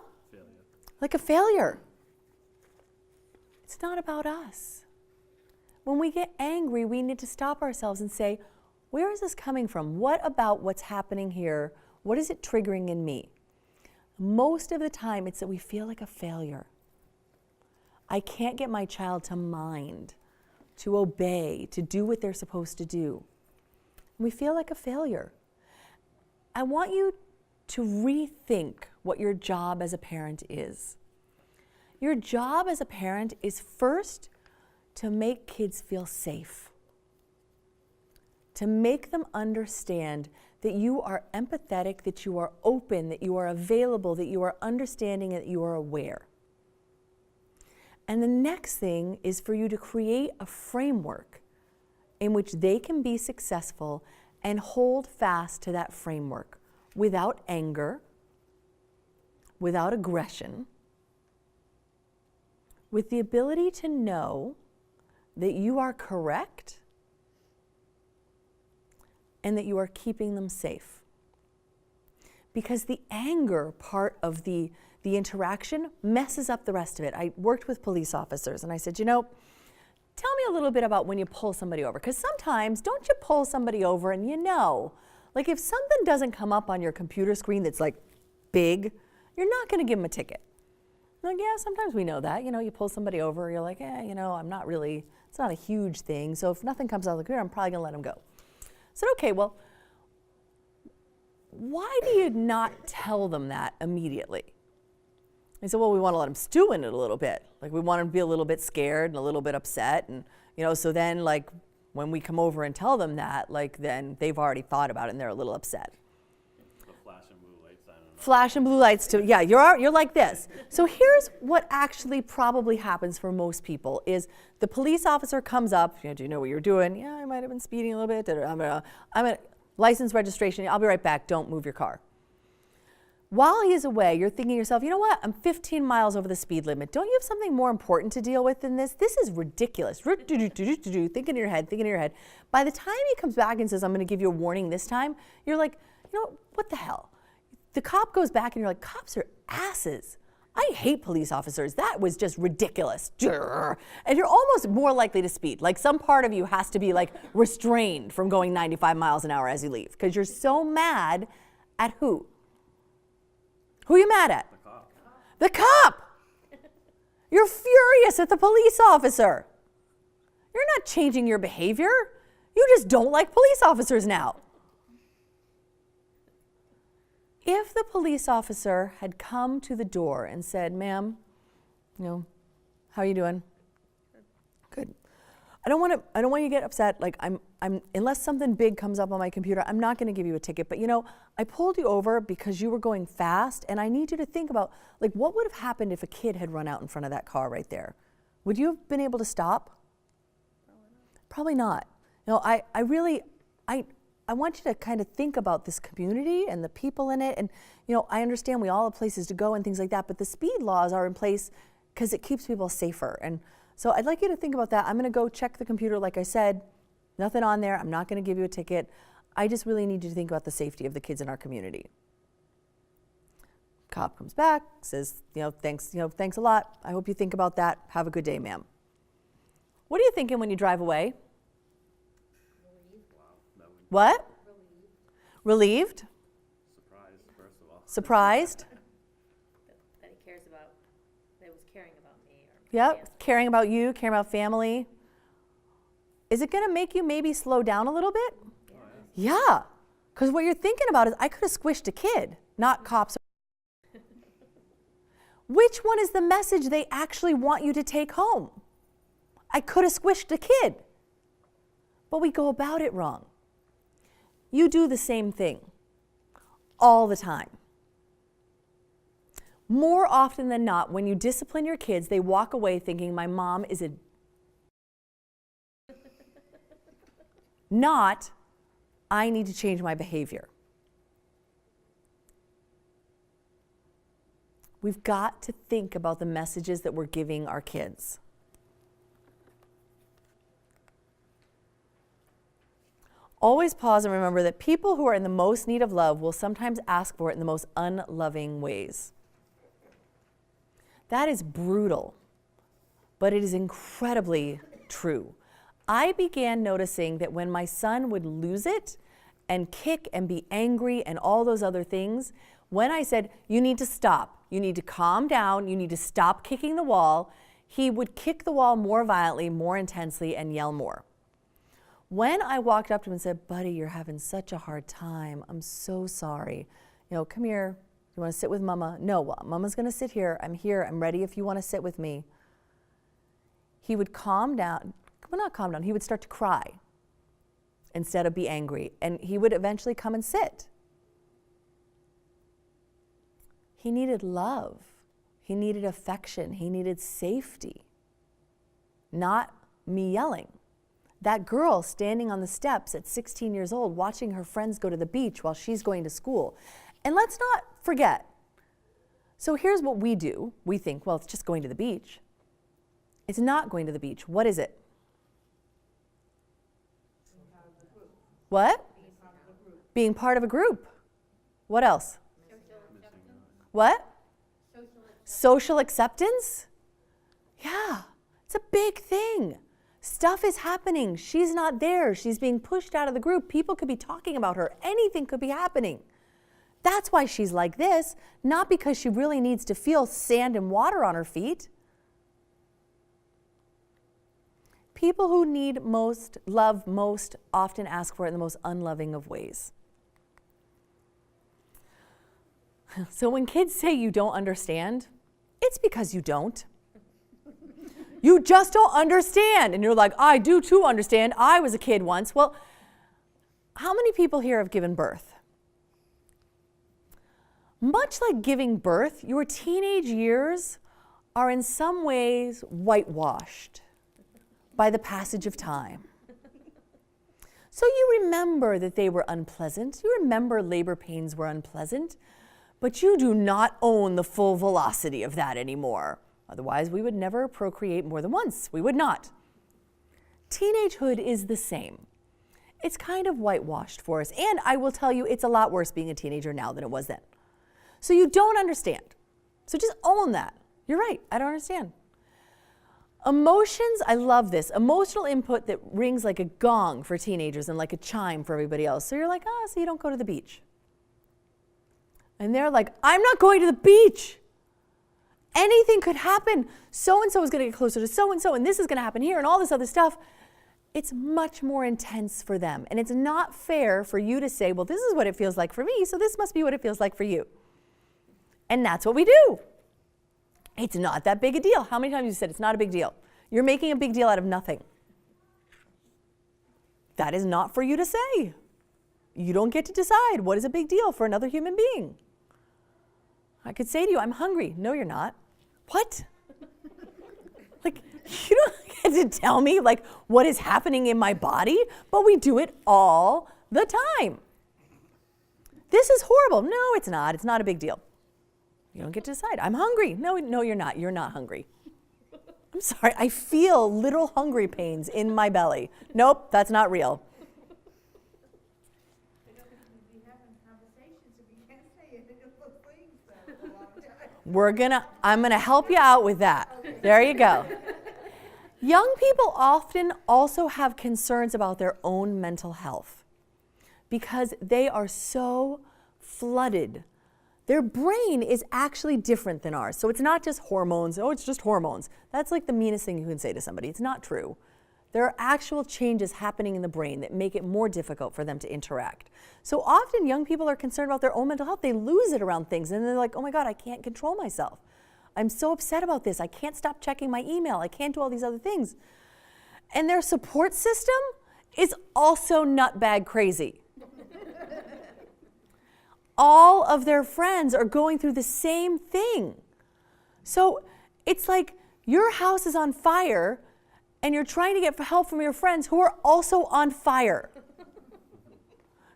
Speaker 1: Like a failure. It's not about us. When we get angry, we need to stop ourselves and say, where is this coming from? What about what's happening here? What is it triggering in me? Most of the time, it's that we feel like a failure. I can't get my child to mind, to obey, to do what they're supposed to do. We feel like a failure. I want you to rethink what your job as a parent is. Your job as a parent is first to make kids feel safe, to make them understand that you are empathetic, that you are open, that you are available, that you are understanding, and that you are aware. And the next thing is for you to create a framework in which they can be successful and hold fast to that framework without anger, without aggression, with the ability to know that you are correct and that you are keeping them safe. Because the anger part of the interaction messes up the rest of it. I worked with police officers and I said, tell me a little bit about when you pull somebody over. Because sometimes, don't you pull somebody over and like if something doesn't come up on your computer screen that's like big, you're not going to give them a ticket. Like, yeah, sometimes we know that. You pull somebody over, you're like, I'm not really, it's not a huge thing. So if nothing comes out of the computer, I'm probably going to let them go. I said, okay, well, why do you not tell them that immediately? They said, well, we want to let them stew in it a little bit. Like we want them to be a little bit scared and a little bit upset. And, so then like when we come over and tell them that, like then they've already thought about it and they're a little upset.
Speaker 4: The flash and blue lights, I don't know.
Speaker 1: Flash and blue lights too. Yeah, you're like this. So here's what actually probably happens for most people is the police officer comes up, do you know what you're doing? Yeah, I might have been speeding a little bit. I'm a license registration. I'll be right back. Don't move your car. While he's away, you're thinking to yourself, you know what? I'm 15 miles over the speed limit. Don't you have something more important to deal with than this? This is ridiculous. Thinking in your head. By the time he comes back and says, I'm going to give you a warning this time, you're like, what the hell? The cop goes back and you're like, cops are asses. I hate police officers. That was just ridiculous. And you're almost more likely to speed. Like some part of you has to be like restrained from going 95 miles an hour as you leave because you're so mad at who? Who are you mad at?
Speaker 4: The cop.
Speaker 1: The cop. You're furious at the police officer. You're not changing your behavior. You just don't like police officers now. If the police officer had come to the door and said, "Ma'am, how are you doing?" Good. I don't want you to get upset. Like I'm unless something big comes up on my computer, I'm not going to give you a ticket. But I pulled you over because you were going fast, and I need you to think about like what would have happened if a kid had run out in front of that car right there. Would you have been able to stop? Probably not. I want you to kind of think about this community and the people in it. And, I understand we all have places to go and things like that, but the speed laws are in place because it keeps people safer. And so I'd like you to think about that. I'm going to go check the computer. Like I said, nothing on there. I'm not going to give you a ticket. I just really need you to think about the safety of the kids in our community. Cop comes back, says, thanks a lot. I hope you think about that. Have a good day, ma'am. What are you thinking when you drive away? What? Relieved?
Speaker 4: Surprised, first of all.
Speaker 1: Surprised?
Speaker 5: That he cares about, that he was caring about me.
Speaker 1: Yep, caring about you, caring about family. Is it going to make you maybe slow down a little bit? Yeah, because what you're thinking about is I could have squished a kid, not cops. Which one is the message they actually want you to take home? I could have squished a kid. But we go about it wrong. You do the same thing all the time. More often than not, when you discipline your kids, they walk away thinking, my mom is a... Not, I need to change my behavior. We've got to think about the messages that we're giving our kids. Always pause and remember that people who are in the most need of love will sometimes ask for it in the most unloving ways. That is brutal, but it is incredibly true. I began noticing that when my son would lose it and kick and be angry and all those other things, when I said, you need to stop, you need to calm down, you need to stop kicking the wall, he would kick the wall more violently, more intensely, and yell more. When I walked up to him and said, buddy, you're having such a hard time. I'm so sorry. Come here. You want to sit with Mama? No, well, Mama's going to sit here. I'm here. I'm ready if you want to sit with me. He would calm down. Well, not calm down. He would start to cry instead of be angry. And he would eventually come and sit. He needed love. He needed affection. He needed safety, not me yelling. That girl standing on the steps at 16 years old watching her friends go to the beach while she's going to school. And let's not forget, so here's what we do. We think, well, it's just going to the beach. It's not going to the beach. What is it? What? Being part of a group. What else? What? Social acceptance? Yeah, it's a big thing. Stuff is happening. She's not there. She's being pushed out of the group. People could be talking about her. Anything could be happening. That's why she's like this, not because she really needs to feel sand and water on her feet. People who need most, love most, often ask for it in the most unloving of ways. So when kids say you don't understand, it's because you don't. You just don't understand. And you're like, I do too understand. I was a kid once. Well, how many people here have given birth? Much like giving birth, your teenage years are in some ways whitewashed by the passage of time. So you remember that they were unpleasant. You remember labor pains were unpleasant, but you do not own the full velocity of that anymore. Otherwise, we would never procreate more than once. We would not. Teenagehood is the same. It's kind of whitewashed for us. And I will tell you, it's a lot worse being a teenager now than it was then. So you don't understand. So just own that. You're right, I don't understand. Emotions, I love this. Emotional input that rings like a gong for teenagers and like a chime for everybody else. So you're like, so you don't go to the beach. And they're like, I'm not going to the beach. Anything could happen. So-and-so is going to get closer to so-and-so, and this is going to happen here, and all this other stuff. It's much more intense for them. And it's not fair for you to say, well, this is what it feels like for me, so this must be what it feels like for you. And that's what we do. It's not that big a deal. How many times have you said it's not a big deal? You're making a big deal out of nothing. That is not for you to say. You don't get to decide what is a big deal for another human being. I could say to you, I'm hungry. No, you're not. What? Like, you don't get to tell me like what is happening in my body, but we do it all the time. This is horrible. No, it's not. It's not a big deal. You don't get to decide. I'm hungry. No, you're not. You're not hungry. I'm sorry. I feel little hungry pains in my belly. Nope, that's not real. I'm gonna help you out with that. There you go. Young people often also have concerns about their own mental health because they are so flooded. Their brain is actually different than ours. So it's not just hormones. Oh, it's just hormones. That's like the meanest thing you can say to somebody. It's not true. There are actual changes happening in the brain that make it more difficult for them to interact. So often young people are concerned about their own mental health. They lose it around things and they're like, oh my God, I can't control myself. I'm so upset about this. I can't stop checking my email. I can't do all these other things. And their support system is also nutbag crazy. All of their friends are going through the same thing. So it's like your house is on fire and you're trying to get help from your friends who are also on fire.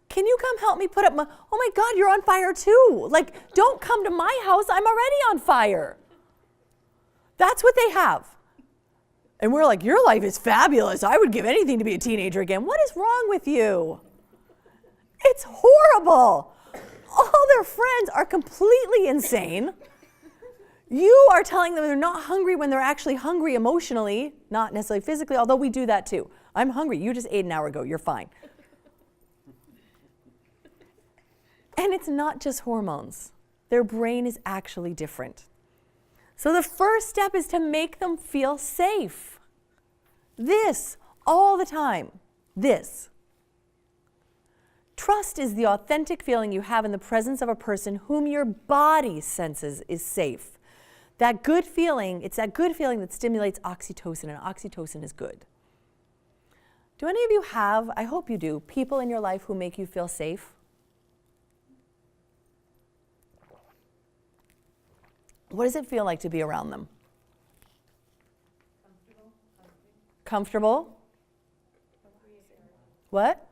Speaker 1: Can you come help me put up oh my God, you're on fire too. Like, don't come to my house, I'm already on fire. That's what they have. And we're like, your life is fabulous. I would give anything to be a teenager again. What is wrong with you? It's horrible. All their friends are completely insane. You are telling them they're not hungry when they're actually hungry emotionally, not necessarily physically, although we do that too. I'm hungry. You just ate an hour ago. You're fine. And it's not just hormones. Their brain is actually different. So the first step is to make them feel safe. This, all the time. This. Trust is the authentic feeling you have in the presence of a person whom your body senses is safe. That good feeling, it's that good feeling that stimulates oxytocin, and oxytocin is good. Do any of you have, I hope you do, people in your life who make you feel safe? What does it feel like to be around them? Comfortable? What?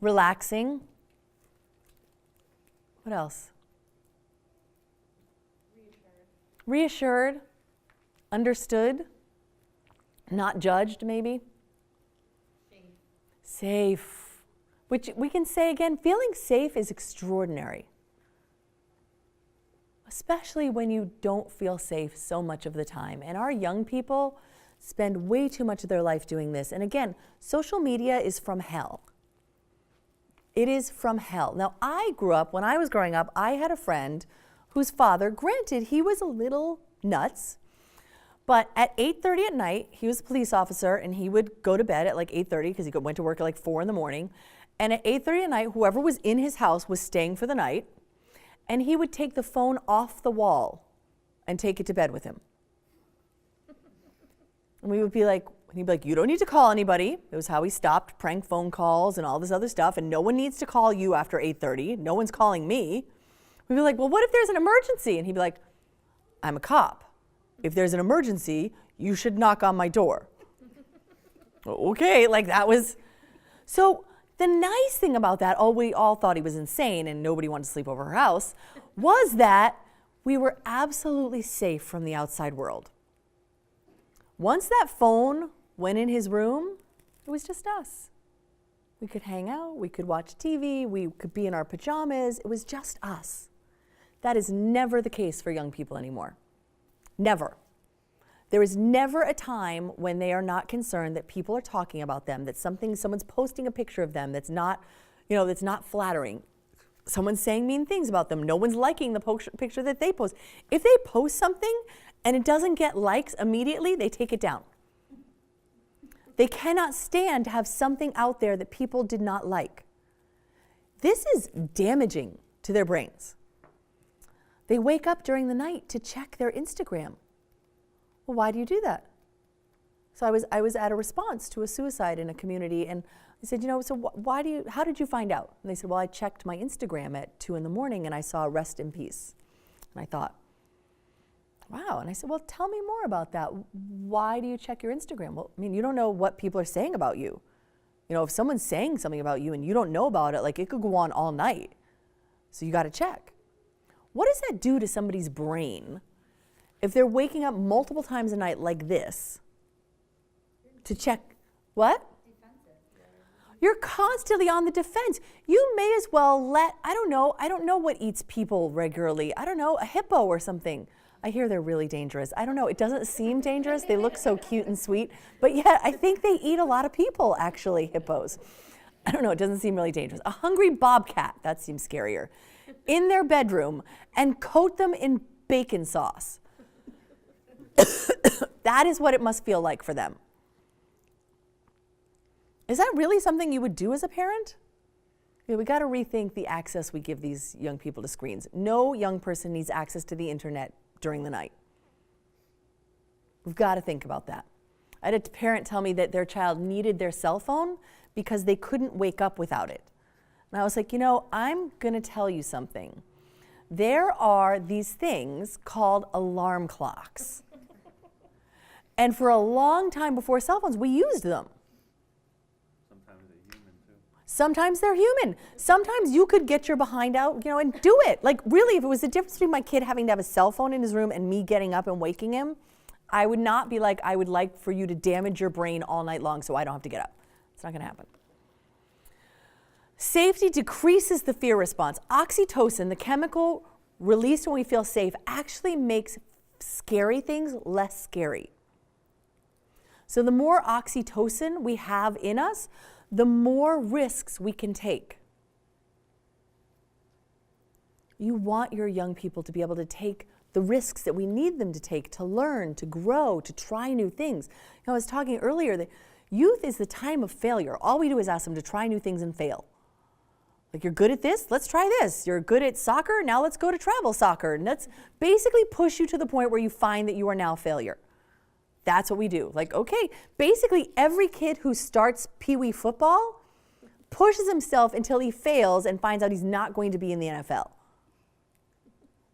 Speaker 1: Relaxing. What else? Reassured. Understood. Not judged, maybe. Safe. Which we can say again, feeling safe is extraordinary. Especially when you don't feel safe so much of the time. And our young people spend way too much of their life doing this. And again, social media is from hell. It is from hell. Now, I grew up, when I was growing up, I had a friend whose father, granted, he was a little nuts, but at 8:30 at night, he was a police officer, and he would go to bed at like 8:30 because he went to work at like 4 in the morning. And at 8:30 at night, whoever was in his house was staying for the night, and he would take the phone off the wall and take it to bed with him. And we would be like, he'd be like, you don't need to call anybody. It was how he stopped prank phone calls and all this other stuff. And no one needs to call you after 8:30. No one's calling me. We'd be like, well, what if there's an emergency? And he'd be like, I'm a cop. If there's an emergency, you should knock on my door. Okay, like that was. So the nice thing about that, we all thought he was insane and nobody wanted to sleep over our house, was that we were absolutely safe from the outside world. Once that phone went in his room, it was just us. We could hang out, we could watch TV, we could be in our pajamas. It was just us. That is never the case for young people anymore. Never. There is never a time when they are not concerned that people are talking about them, that someone's posting a picture of them that's not, that's not flattering. Someone's saying mean things about them. No one's liking the picture that they post. If they post something and it doesn't get likes immediately, they take it down. They cannot stand to have something out there that people did not like. This is damaging to their brains. They wake up during the night to check their Instagram. Well, why do you do that? So I was at a response to a suicide in a community, and I said, so how did you find out? And they said, well, I checked my Instagram at 2 a.m. and I saw rest in peace. And I thought, wow. And I said, well, tell me more about that. Why do you check your Instagram? Well, you don't know what people are saying about you. If someone's saying something about you and you don't know about it, it could go on all night. So you got to check. What does that do to somebody's brain if they're waking up multiple times a night like this to check? What? You're constantly on the defense. You may as well I don't know what eats people regularly. I don't know, a hippo or something. I hear they're really dangerous. I don't know, it doesn't seem dangerous. They look so cute and sweet, but yet I think they eat a lot of people, actually, hippos. I don't know, it doesn't seem really dangerous. A hungry bobcat, that seems scarier, in their bedroom and coat them in bacon sauce. That is what it must feel like for them. Is that really something you would do as a parent? We got to rethink the access we give these young people to screens. No young person needs access to the internet during the night. We've got to think about that. I had a parent tell me that their child needed their cell phone because they couldn't wake up without it. And I was like, I'm going to tell you something. There are these things called alarm clocks. And for a long time before cell phones, we used them.
Speaker 4: Sometimes they're human too.
Speaker 1: Sometimes they're human. Sometimes you could get your behind out, and do it. Really, if it was the difference between my kid having to have a cell phone in his room and me getting up and waking him, I would not be like, I would like for you to damage your brain all night long so I don't have to get up. It's not going to happen. Safety decreases the fear response. Oxytocin, the chemical released when we feel safe, actually makes scary things less scary. So the more oxytocin we have in us, the more risks we can take. You want your young people to be able to take the risks that we need them to take, to learn, to grow, to try new things. I was talking earlier that youth is the time of failure. All we do is ask them to try new things and fail. You're good at this, let's try this. You're good at soccer, now let's go to travel soccer. And let's basically push you to the point where you find that you are now a failure. That's what we do. Okay, basically every kid who starts Pee-wee football pushes himself until he fails and finds out he's not going to be in the NFL.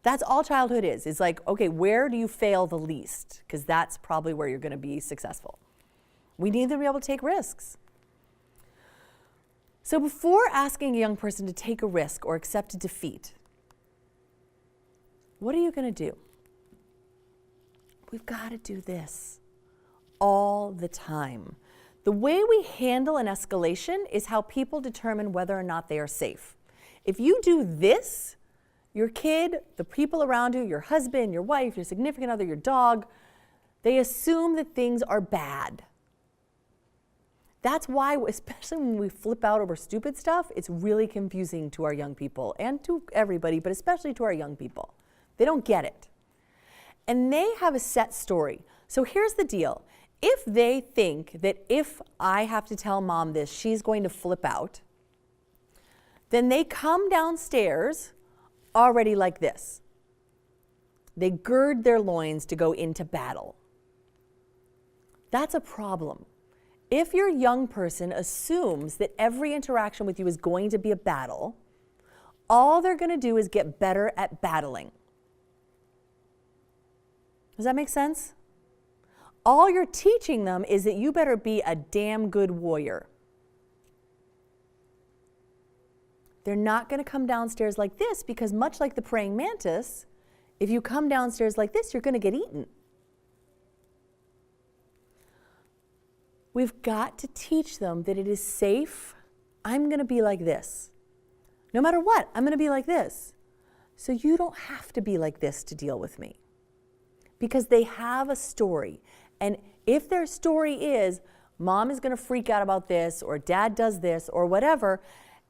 Speaker 1: That's all childhood is. It's okay, where do you fail the least? Because that's probably where you're going to be successful. We need them to be able to take risks. So before asking a young person to take a risk or accept a defeat, what are you going to do? We've got to do this all the time. The way we handle an escalation is how people determine whether or not they are safe. If you do this, your kid, the people around you, your husband, your wife, your significant other, your dog, they assume that things are bad. That's why, especially when we flip out over stupid stuff, it's really confusing to our young people and to everybody, but especially to our young people. They don't get it. And they have a set story. So here's the deal. If they think that if I have to tell mom this, she's going to flip out, then they come downstairs already like this. They gird their loins to go into battle. That's a problem. If your young person assumes that every interaction with you is going to be a battle, all they're going to do is get better at battling. Does that make sense? All you're teaching them is that you better be a damn good warrior. They're not going to come downstairs like this because much like the praying mantis, if you come downstairs like this, you're going to get eaten. We've got to teach them that it is safe. I'm going to be like this. No matter what, I'm going to be like this. So you don't have to be like this to deal with me. Because they have a story. And if their story is, mom is going to freak out about this, or dad does this, or whatever,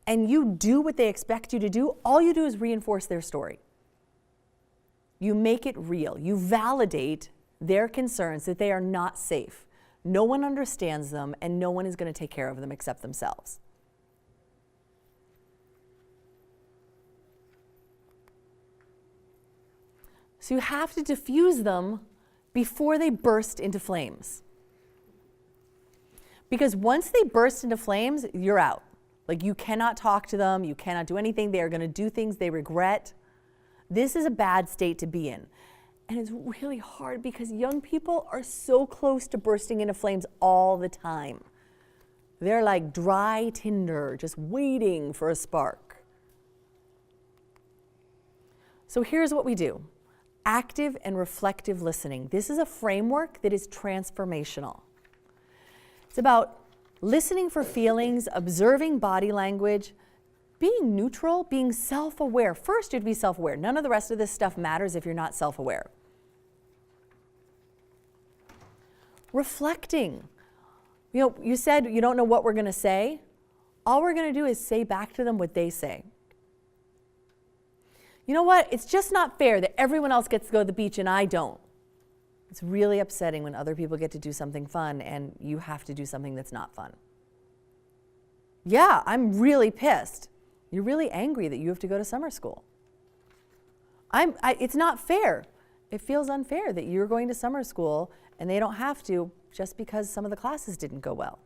Speaker 1: and you do what they expect you to do, all you do is reinforce their story. You make it real. You validate their concerns that they are not safe. No one understands them, and no one is going to take care of them except themselves. So you have to diffuse them before they burst into flames. Because once they burst into flames, you're out. Like, you cannot talk to them, you cannot do anything, they are going to do things they regret. This is a bad state to be in. And it's really hard because young people are so close to bursting into flames all the time. They're like dry tinder, just waiting for a spark. So here's what we do. Active and reflective listening. This is a framework that is transformational. It's about listening for feelings, observing body language, being neutral, being self-aware. First, you have to be self-aware. None of the rest of this stuff matters if you're not self-aware. Reflecting. You know, you said you don't know what we're going to say. All we're going to do is say back to them what they say. You know what? It's just not fair that everyone else gets to go to the beach and I don't. It's really upsetting when other people get to do something fun and you have to do something that's not fun. Yeah, I'm really pissed. You're really angry that you have to go to summer school. It's not fair. It feels unfair that you're going to summer school and they don't have to just because some of the classes didn't go well.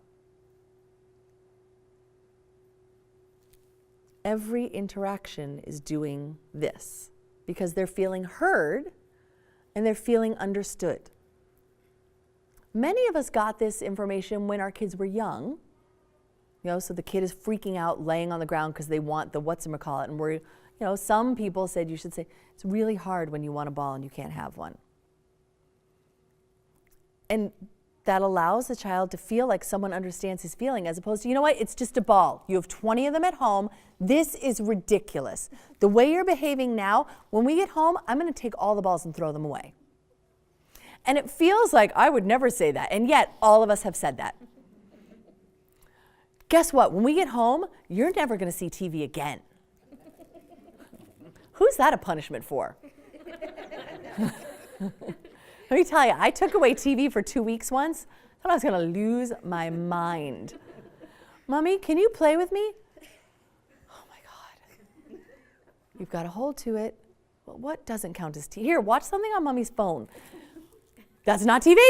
Speaker 1: Every interaction is doing this because they're feeling heard and they're feeling understood. Many of us got this information when our kids were young. You know, so the kid is freaking out, laying on the ground because they want the whatchamacallit, and we're, you know, some people said you should say, it's really hard when you want a ball and you can't have one. And that allows the child to feel like someone understands his feeling, as opposed to, you know what, it's just a ball. You have 20 of them at home. This is ridiculous. The way you're behaving now, when we get home, I'm going to take all the balls and throw them away. And it feels like I would never say that, and yet all of us have said that. Guess what? When we get home, you're never going to see TV again. Who's that a punishment for? Let me tell you, I took away TV for 2 weeks once. I thought I was going to lose my mind. Mommy, can you play with me? Oh my God. You've got to hold to it. Well, what doesn't count as TV? Here, watch something on Mommy's phone. That's not TV.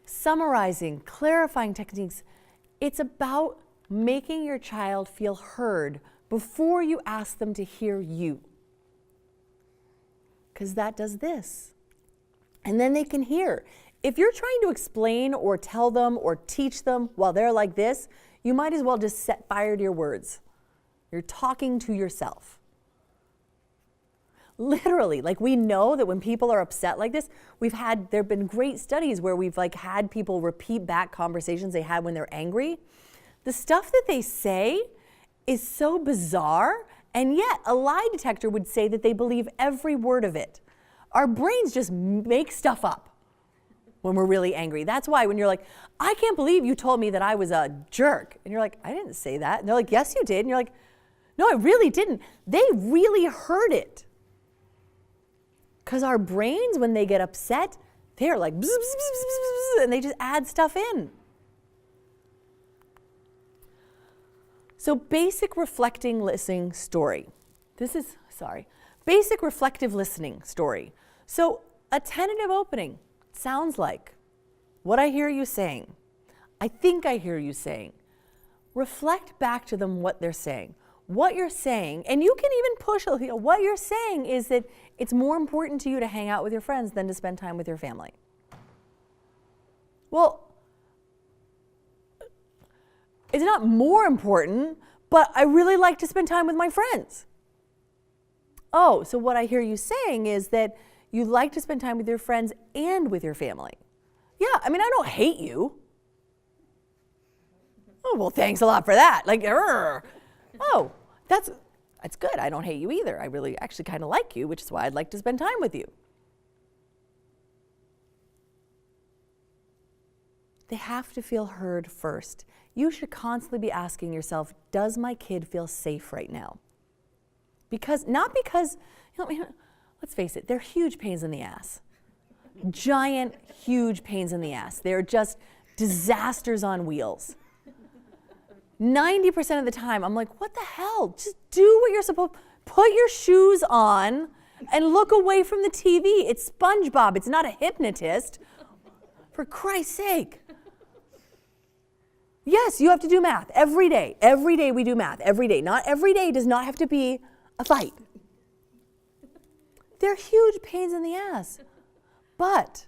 Speaker 1: Summarizing, clarifying techniques. It's about making your child feel heard before you ask them to hear you. Because that does this. And then they can hear. If you're trying to explain or tell them or teach them while they're like this, you might as well just set fire to your words. You're talking to yourself. Literally, like, we know that when people are upset like this, there have been great studies where we've had people repeat back conversations they had when they're angry. The stuff that they say is so bizarre, and yet a lie detector would say that they believe every word of it. Our brains just make stuff up when we're really angry. That's why when you're like, I can't believe you told me that I was a jerk. And you're like, I didn't say that. And they're like, yes, you did. And you're like, no, I really didn't. They really heard it. Because our brains, when they get upset, they're like, bzz, bzz, bzz, bzz, and they just add stuff in. So basic reflecting listening story. Basic reflective listening story. So a tentative opening sounds like what I hear you saying. I think I hear you saying. Reflect back to them what they're saying. What you're saying, and you can even push, what you're saying is that it's more important to you to hang out with your friends than to spend time with your family. Well, it's not more important, but I really like to spend time with my friends. Oh, so what I hear you saying is that you like to spend time with your friends and with your family. Yeah, I mean, I don't hate you. Oh, well, thanks a lot for that. Oh, That's good. I don't hate you either. I really actually kind of like you, which is why I'd like to spend time with you. They have to feel heard first. You should constantly be asking yourself, does my kid feel safe right now? Not because, let's face it, they're huge pains in the ass. Giant, huge pains in the ass. They're just disasters on wheels. 90% of the time, I'm like, what the hell? Just do what you're supposed to. Put your shoes on and look away from the TV. It's SpongeBob. It's not a hypnotist. For Christ's sake. Yes, you have to do math every day. Every day we do math. Every day. Not every day does not have to be a fight. They're huge pains in the ass. But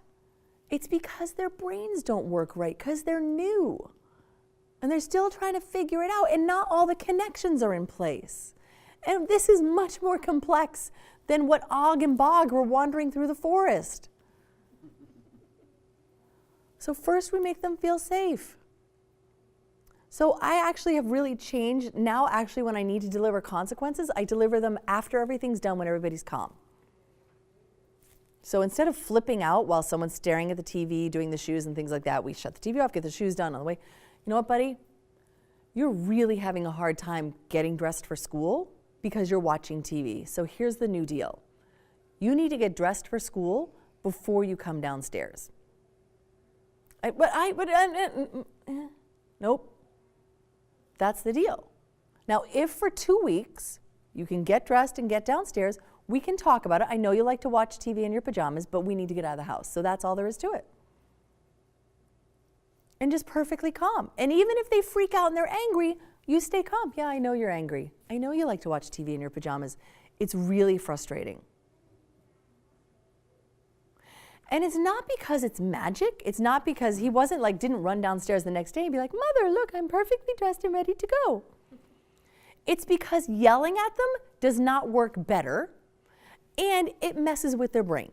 Speaker 1: it's because their brains don't work right, because they're new. And they're still trying to figure it out, and not all the connections are in place. And this is much more complex than what Og and Bog were wandering through the forest. So first we make them feel safe. So I actually have really changed. Now actually when I need to deliver consequences, I deliver them after everything's done when everybody's calm. So instead of flipping out while someone's staring at the TV, doing the shoes and things like that, we shut the TV off, get the shoes done on the way. You know what, buddy? You're really having a hard time getting dressed for school because you're watching TV. So here's the new deal. You need to get dressed for school before you come downstairs. Nope. That's the deal. Now, if for 2 weeks you can get dressed and get downstairs, we can talk about it. I know you like to watch TV in your pajamas, but we need to get out of the house. So that's all there is to it. And just perfectly calm. And even if they freak out and they're angry, you stay calm. Yeah, I know you're angry. I know you like to watch TV in your pajamas. It's really frustrating. And it's not because it's magic. It's not because he didn't run downstairs the next day and be like, Mother, look, I'm perfectly dressed and ready to go. It's because yelling at them does not work better, and it messes with their brain.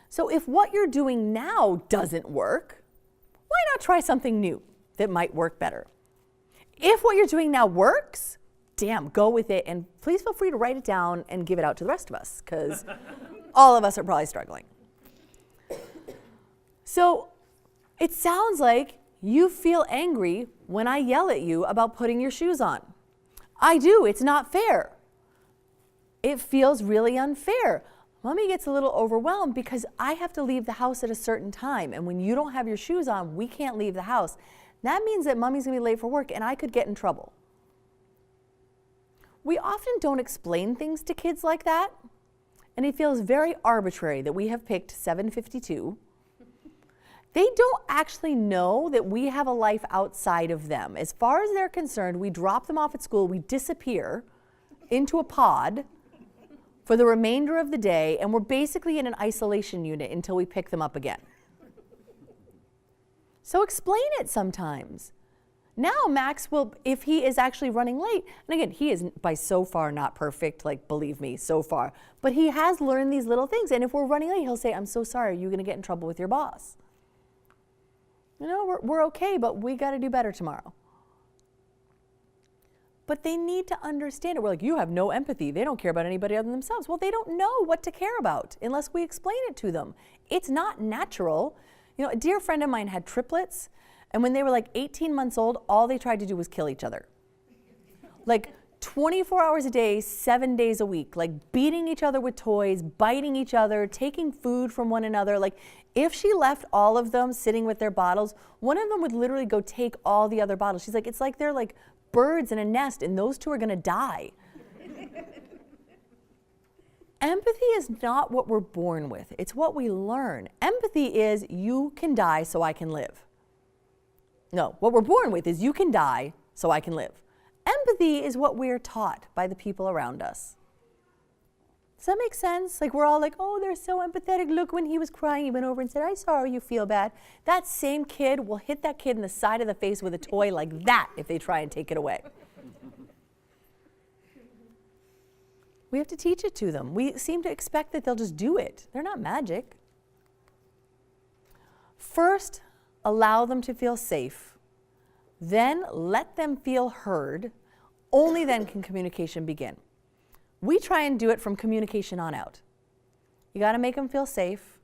Speaker 1: So if what you're doing now doesn't work, why not try something new that might work better? If what you're doing now works, damn, go with it, and please feel free to write it down and give it out to the rest of us, because all of us are probably struggling. So it sounds like you feel angry when I yell at you about putting your shoes on. I do. It's not fair. It feels really unfair. Mommy gets a little overwhelmed because I have to leave the house at a certain time, and when you don't have your shoes on, we can't leave the house. That means that Mommy's going to be late for work, and I could get in trouble. We often don't explain things to kids like that, and it feels very arbitrary that we have picked 7:52. They don't actually know that we have a life outside of them. As far as they're concerned, we drop them off at school, we disappear into a pod for the remainder of the day, and we're basically in an isolation unit until we pick them up again. So explain it sometimes. Now Max will, if he is actually running late, and again, he is by so far not perfect, like believe me, so far, but he has learned these little things, and if we're running late, he'll say, I'm so sorry, you're gonna get in trouble with your boss. You know, we're okay, but we gotta do better tomorrow. But they need to understand it. We're like, you have no empathy. They don't care about anybody other than themselves. Well, they don't know what to care about unless we explain it to them. It's not natural. You know, a dear friend of mine had triplets, and when they were like 18 months old, all they tried to do was kill each other. Like 24 hours a day, 7 days a week, like beating each other with toys, biting each other, taking food from one another. Like if she left all of them sitting with their bottles, one of them would literally go take all the other bottles. She's like, it's like they're like birds in a nest, and those two are gonna die. Empathy is not what we're born with. It's what we learn. Empathy is you can die so I can live. No, what we're born with is you can die so I can live. Empathy is what we're taught by the people around us. Does that make sense? Like we're all like, oh, they're so empathetic. Look, when he was crying, he went over and said, I saw you feel bad. That same kid will hit that kid in the side of the face with a toy like that if they try and take it away. We have to teach it to them. We seem to expect that they'll just do it. They're not magic. First, allow them to feel safe. Then let them feel heard. Only then can communication begin. We try and do it from communication on out. You got to make them feel safe.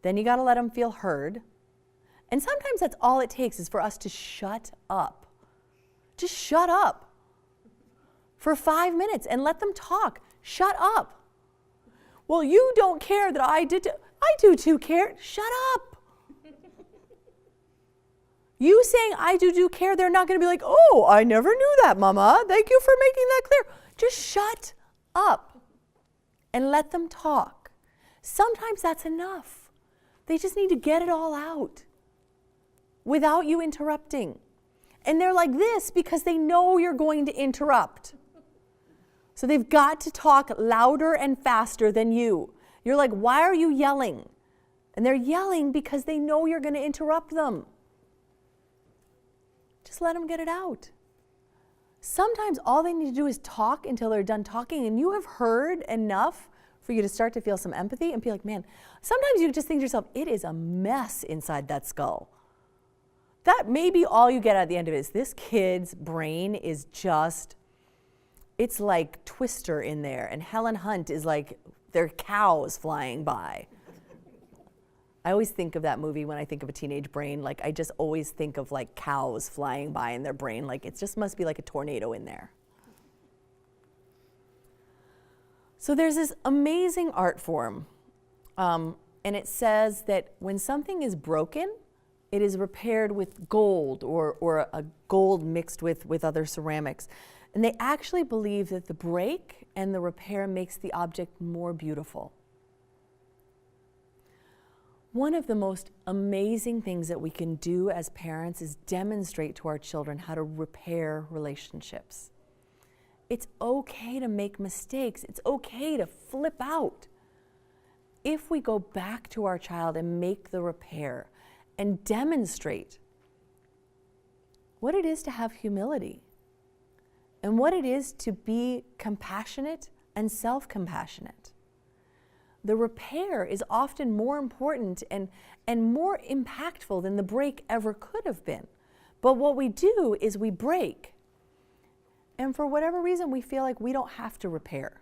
Speaker 1: Then you got to let them feel heard. And sometimes that's all it takes is for us to shut up. Just shut up for 5 minutes and let them talk. Shut up. Well, you don't care that I did. I do too care. Shut up. You saying I do care, they're not going to be like, oh, I never knew that, Mama. Thank you for making that clear. Just shut up and let them talk. Sometimes that's enough. They just need to get it all out without you interrupting. And they're like this because they know you're going to interrupt. So they've got to talk louder and faster than you. You're like, why are you yelling? And they're yelling because they know you're going to interrupt them. Just let them get it out. Sometimes all they need to do is talk until they're done talking, and you have heard enough for you to start to feel some empathy and be like, man, sometimes you just think to yourself, it is a mess inside that skull. That may be all you get at the end of it is this kid's brain is just, it's like Twister in there, and Helen Hunt is like, there are cows flying by. I always think of that movie when I think of a teenage brain, like I just always think of like cows flying by in their brain, like it just must be like a tornado in there. So there's this amazing art form, and it says that when something is broken, it is repaired with gold or a gold mixed with other ceramics. And they actually believe that the break and the repair makes the object more beautiful. One of the most amazing things that we can do as parents is demonstrate to our children how to repair relationships. It's okay to make mistakes. It's okay to flip out. If we go back to our child and make the repair and demonstrate what it is to have humility and what it is to be compassionate and self-compassionate. The repair is often more important and more impactful than the break ever could have been. But what we do is we break. And for whatever reason, we feel like we don't have to repair.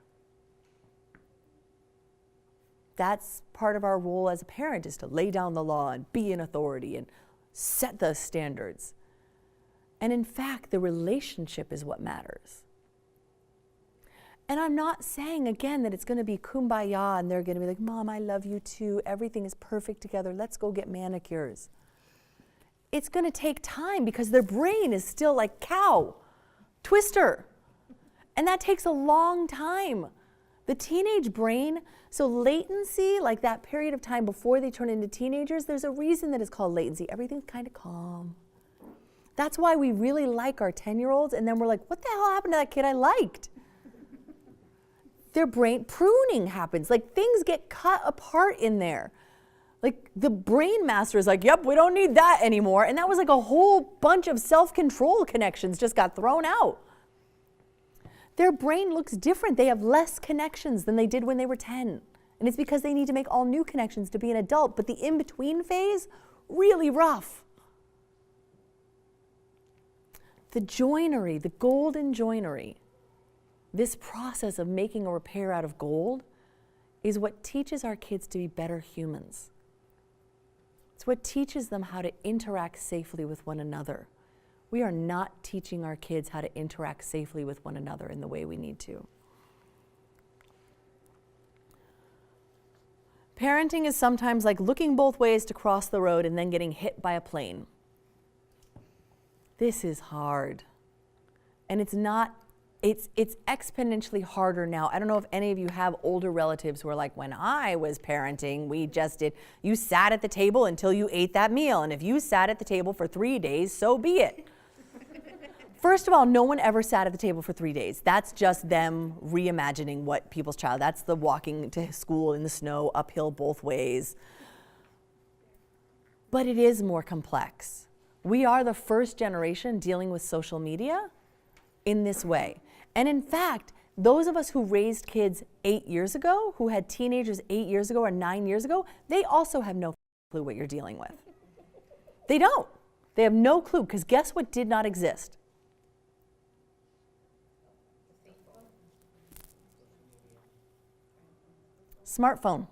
Speaker 1: That's part of our role as a parent, is to lay down the law and be an authority and set the standards. And in fact, the relationship is what matters. And I'm not saying, again, that it's going to be kumbaya and they're going to be like, Mom, I love you too. Everything is perfect together. Let's go get manicures. It's going to take time because their brain is still like cow, Twister. And that takes a long time. The teenage brain, so latency, like that period of time before they turn into teenagers, there's a reason that it's called latency. Everything's kind of calm. That's why we really like our 10-year-olds, and then we're like, what the hell happened to that kid I liked? Their brain pruning happens. Like things get cut apart in there. Like the brain master is like, yep, we don't need that anymore. And that was like a whole bunch of self-control connections just got thrown out. Their brain looks different. They have less connections than they did when they were 10. And it's because they need to make all new connections to be an adult. But the in-between phase, really rough. The joinery, the golden joinery, this process of making a repair out of gold is what teaches our kids to be better humans. It's what teaches them how to interact safely with one another. We are not teaching our kids how to interact safely with one another in the way we need to. Parenting is sometimes like looking both ways to cross the road and then getting hit by a plane. This is hard. And it's exponentially harder now. I don't know if any of you have older relatives who are like, when I was parenting, we just did, you sat at the table until you ate that meal. And if you sat at the table for 3 days, so be it. First of all, no one ever sat at the table for 3 days. That's just them reimagining what people's child, that's the walking to school in the snow, uphill both ways. But it is more complex. We are the first generation dealing with social media in this way. And in fact, those of us who raised kids 8 years ago, who had teenagers 8 years ago or 9 years ago, they also have no clue what you're dealing with. They don't. They have no clue, because guess what did not exist? Smartphone.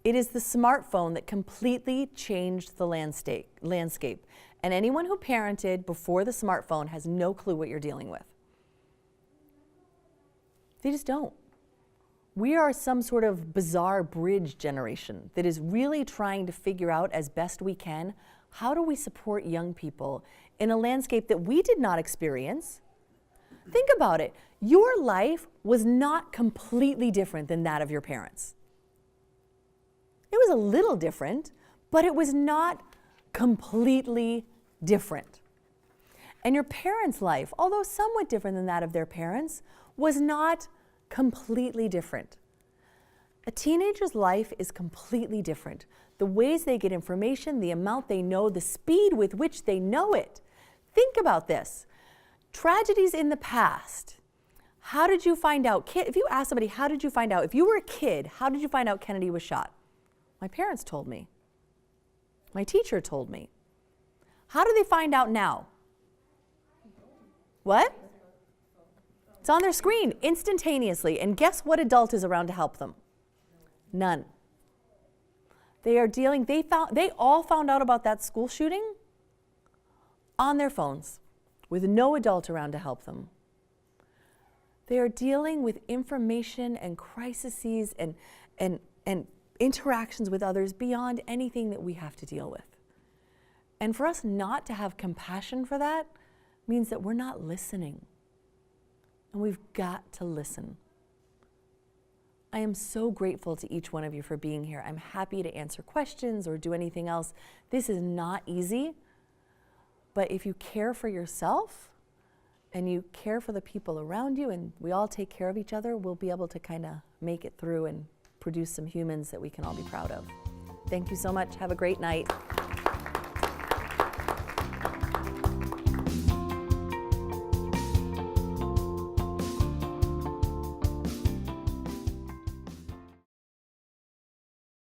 Speaker 1: It is the smartphone that completely changed the landscape. And anyone who parented before the smartphone has no clue what you're dealing with. They just don't. We are some sort of bizarre bridge generation that is really trying to figure out as best we can, how do we support young people in a landscape that we did not experience? Think about it. Your life was not completely different than that of your parents. It was a little different, but it was not completely different. And your parents' life, although somewhat different than that of their parents, was not completely different. A teenager's life is completely different. The ways they get information, the amount they know, the speed with which they know it. Think about this. Tragedies in the past. How did you find out? If you ask somebody, how did you find out? If you were a kid, how did you find out Kennedy was shot? My parents told me. My teacher told me. How do they find out now? What? It's on their screen instantaneously. And guess what adult is around to help them? None. They all found out about that school shooting on their phones with no adult around to help them. They are dealing with information and crises and interactions with others beyond anything that we have to deal with. And for us not to have compassion for that means that we're not listening. And we've got to listen. I am so grateful to each one of you for being here. I'm happy to answer questions or do anything else. This is not easy, but if you care for yourself and you care for the people around you and we all take care of each other, we'll be able to kind of make it through and produce some humans that we can all be proud of. Thank you so much. Have a great night.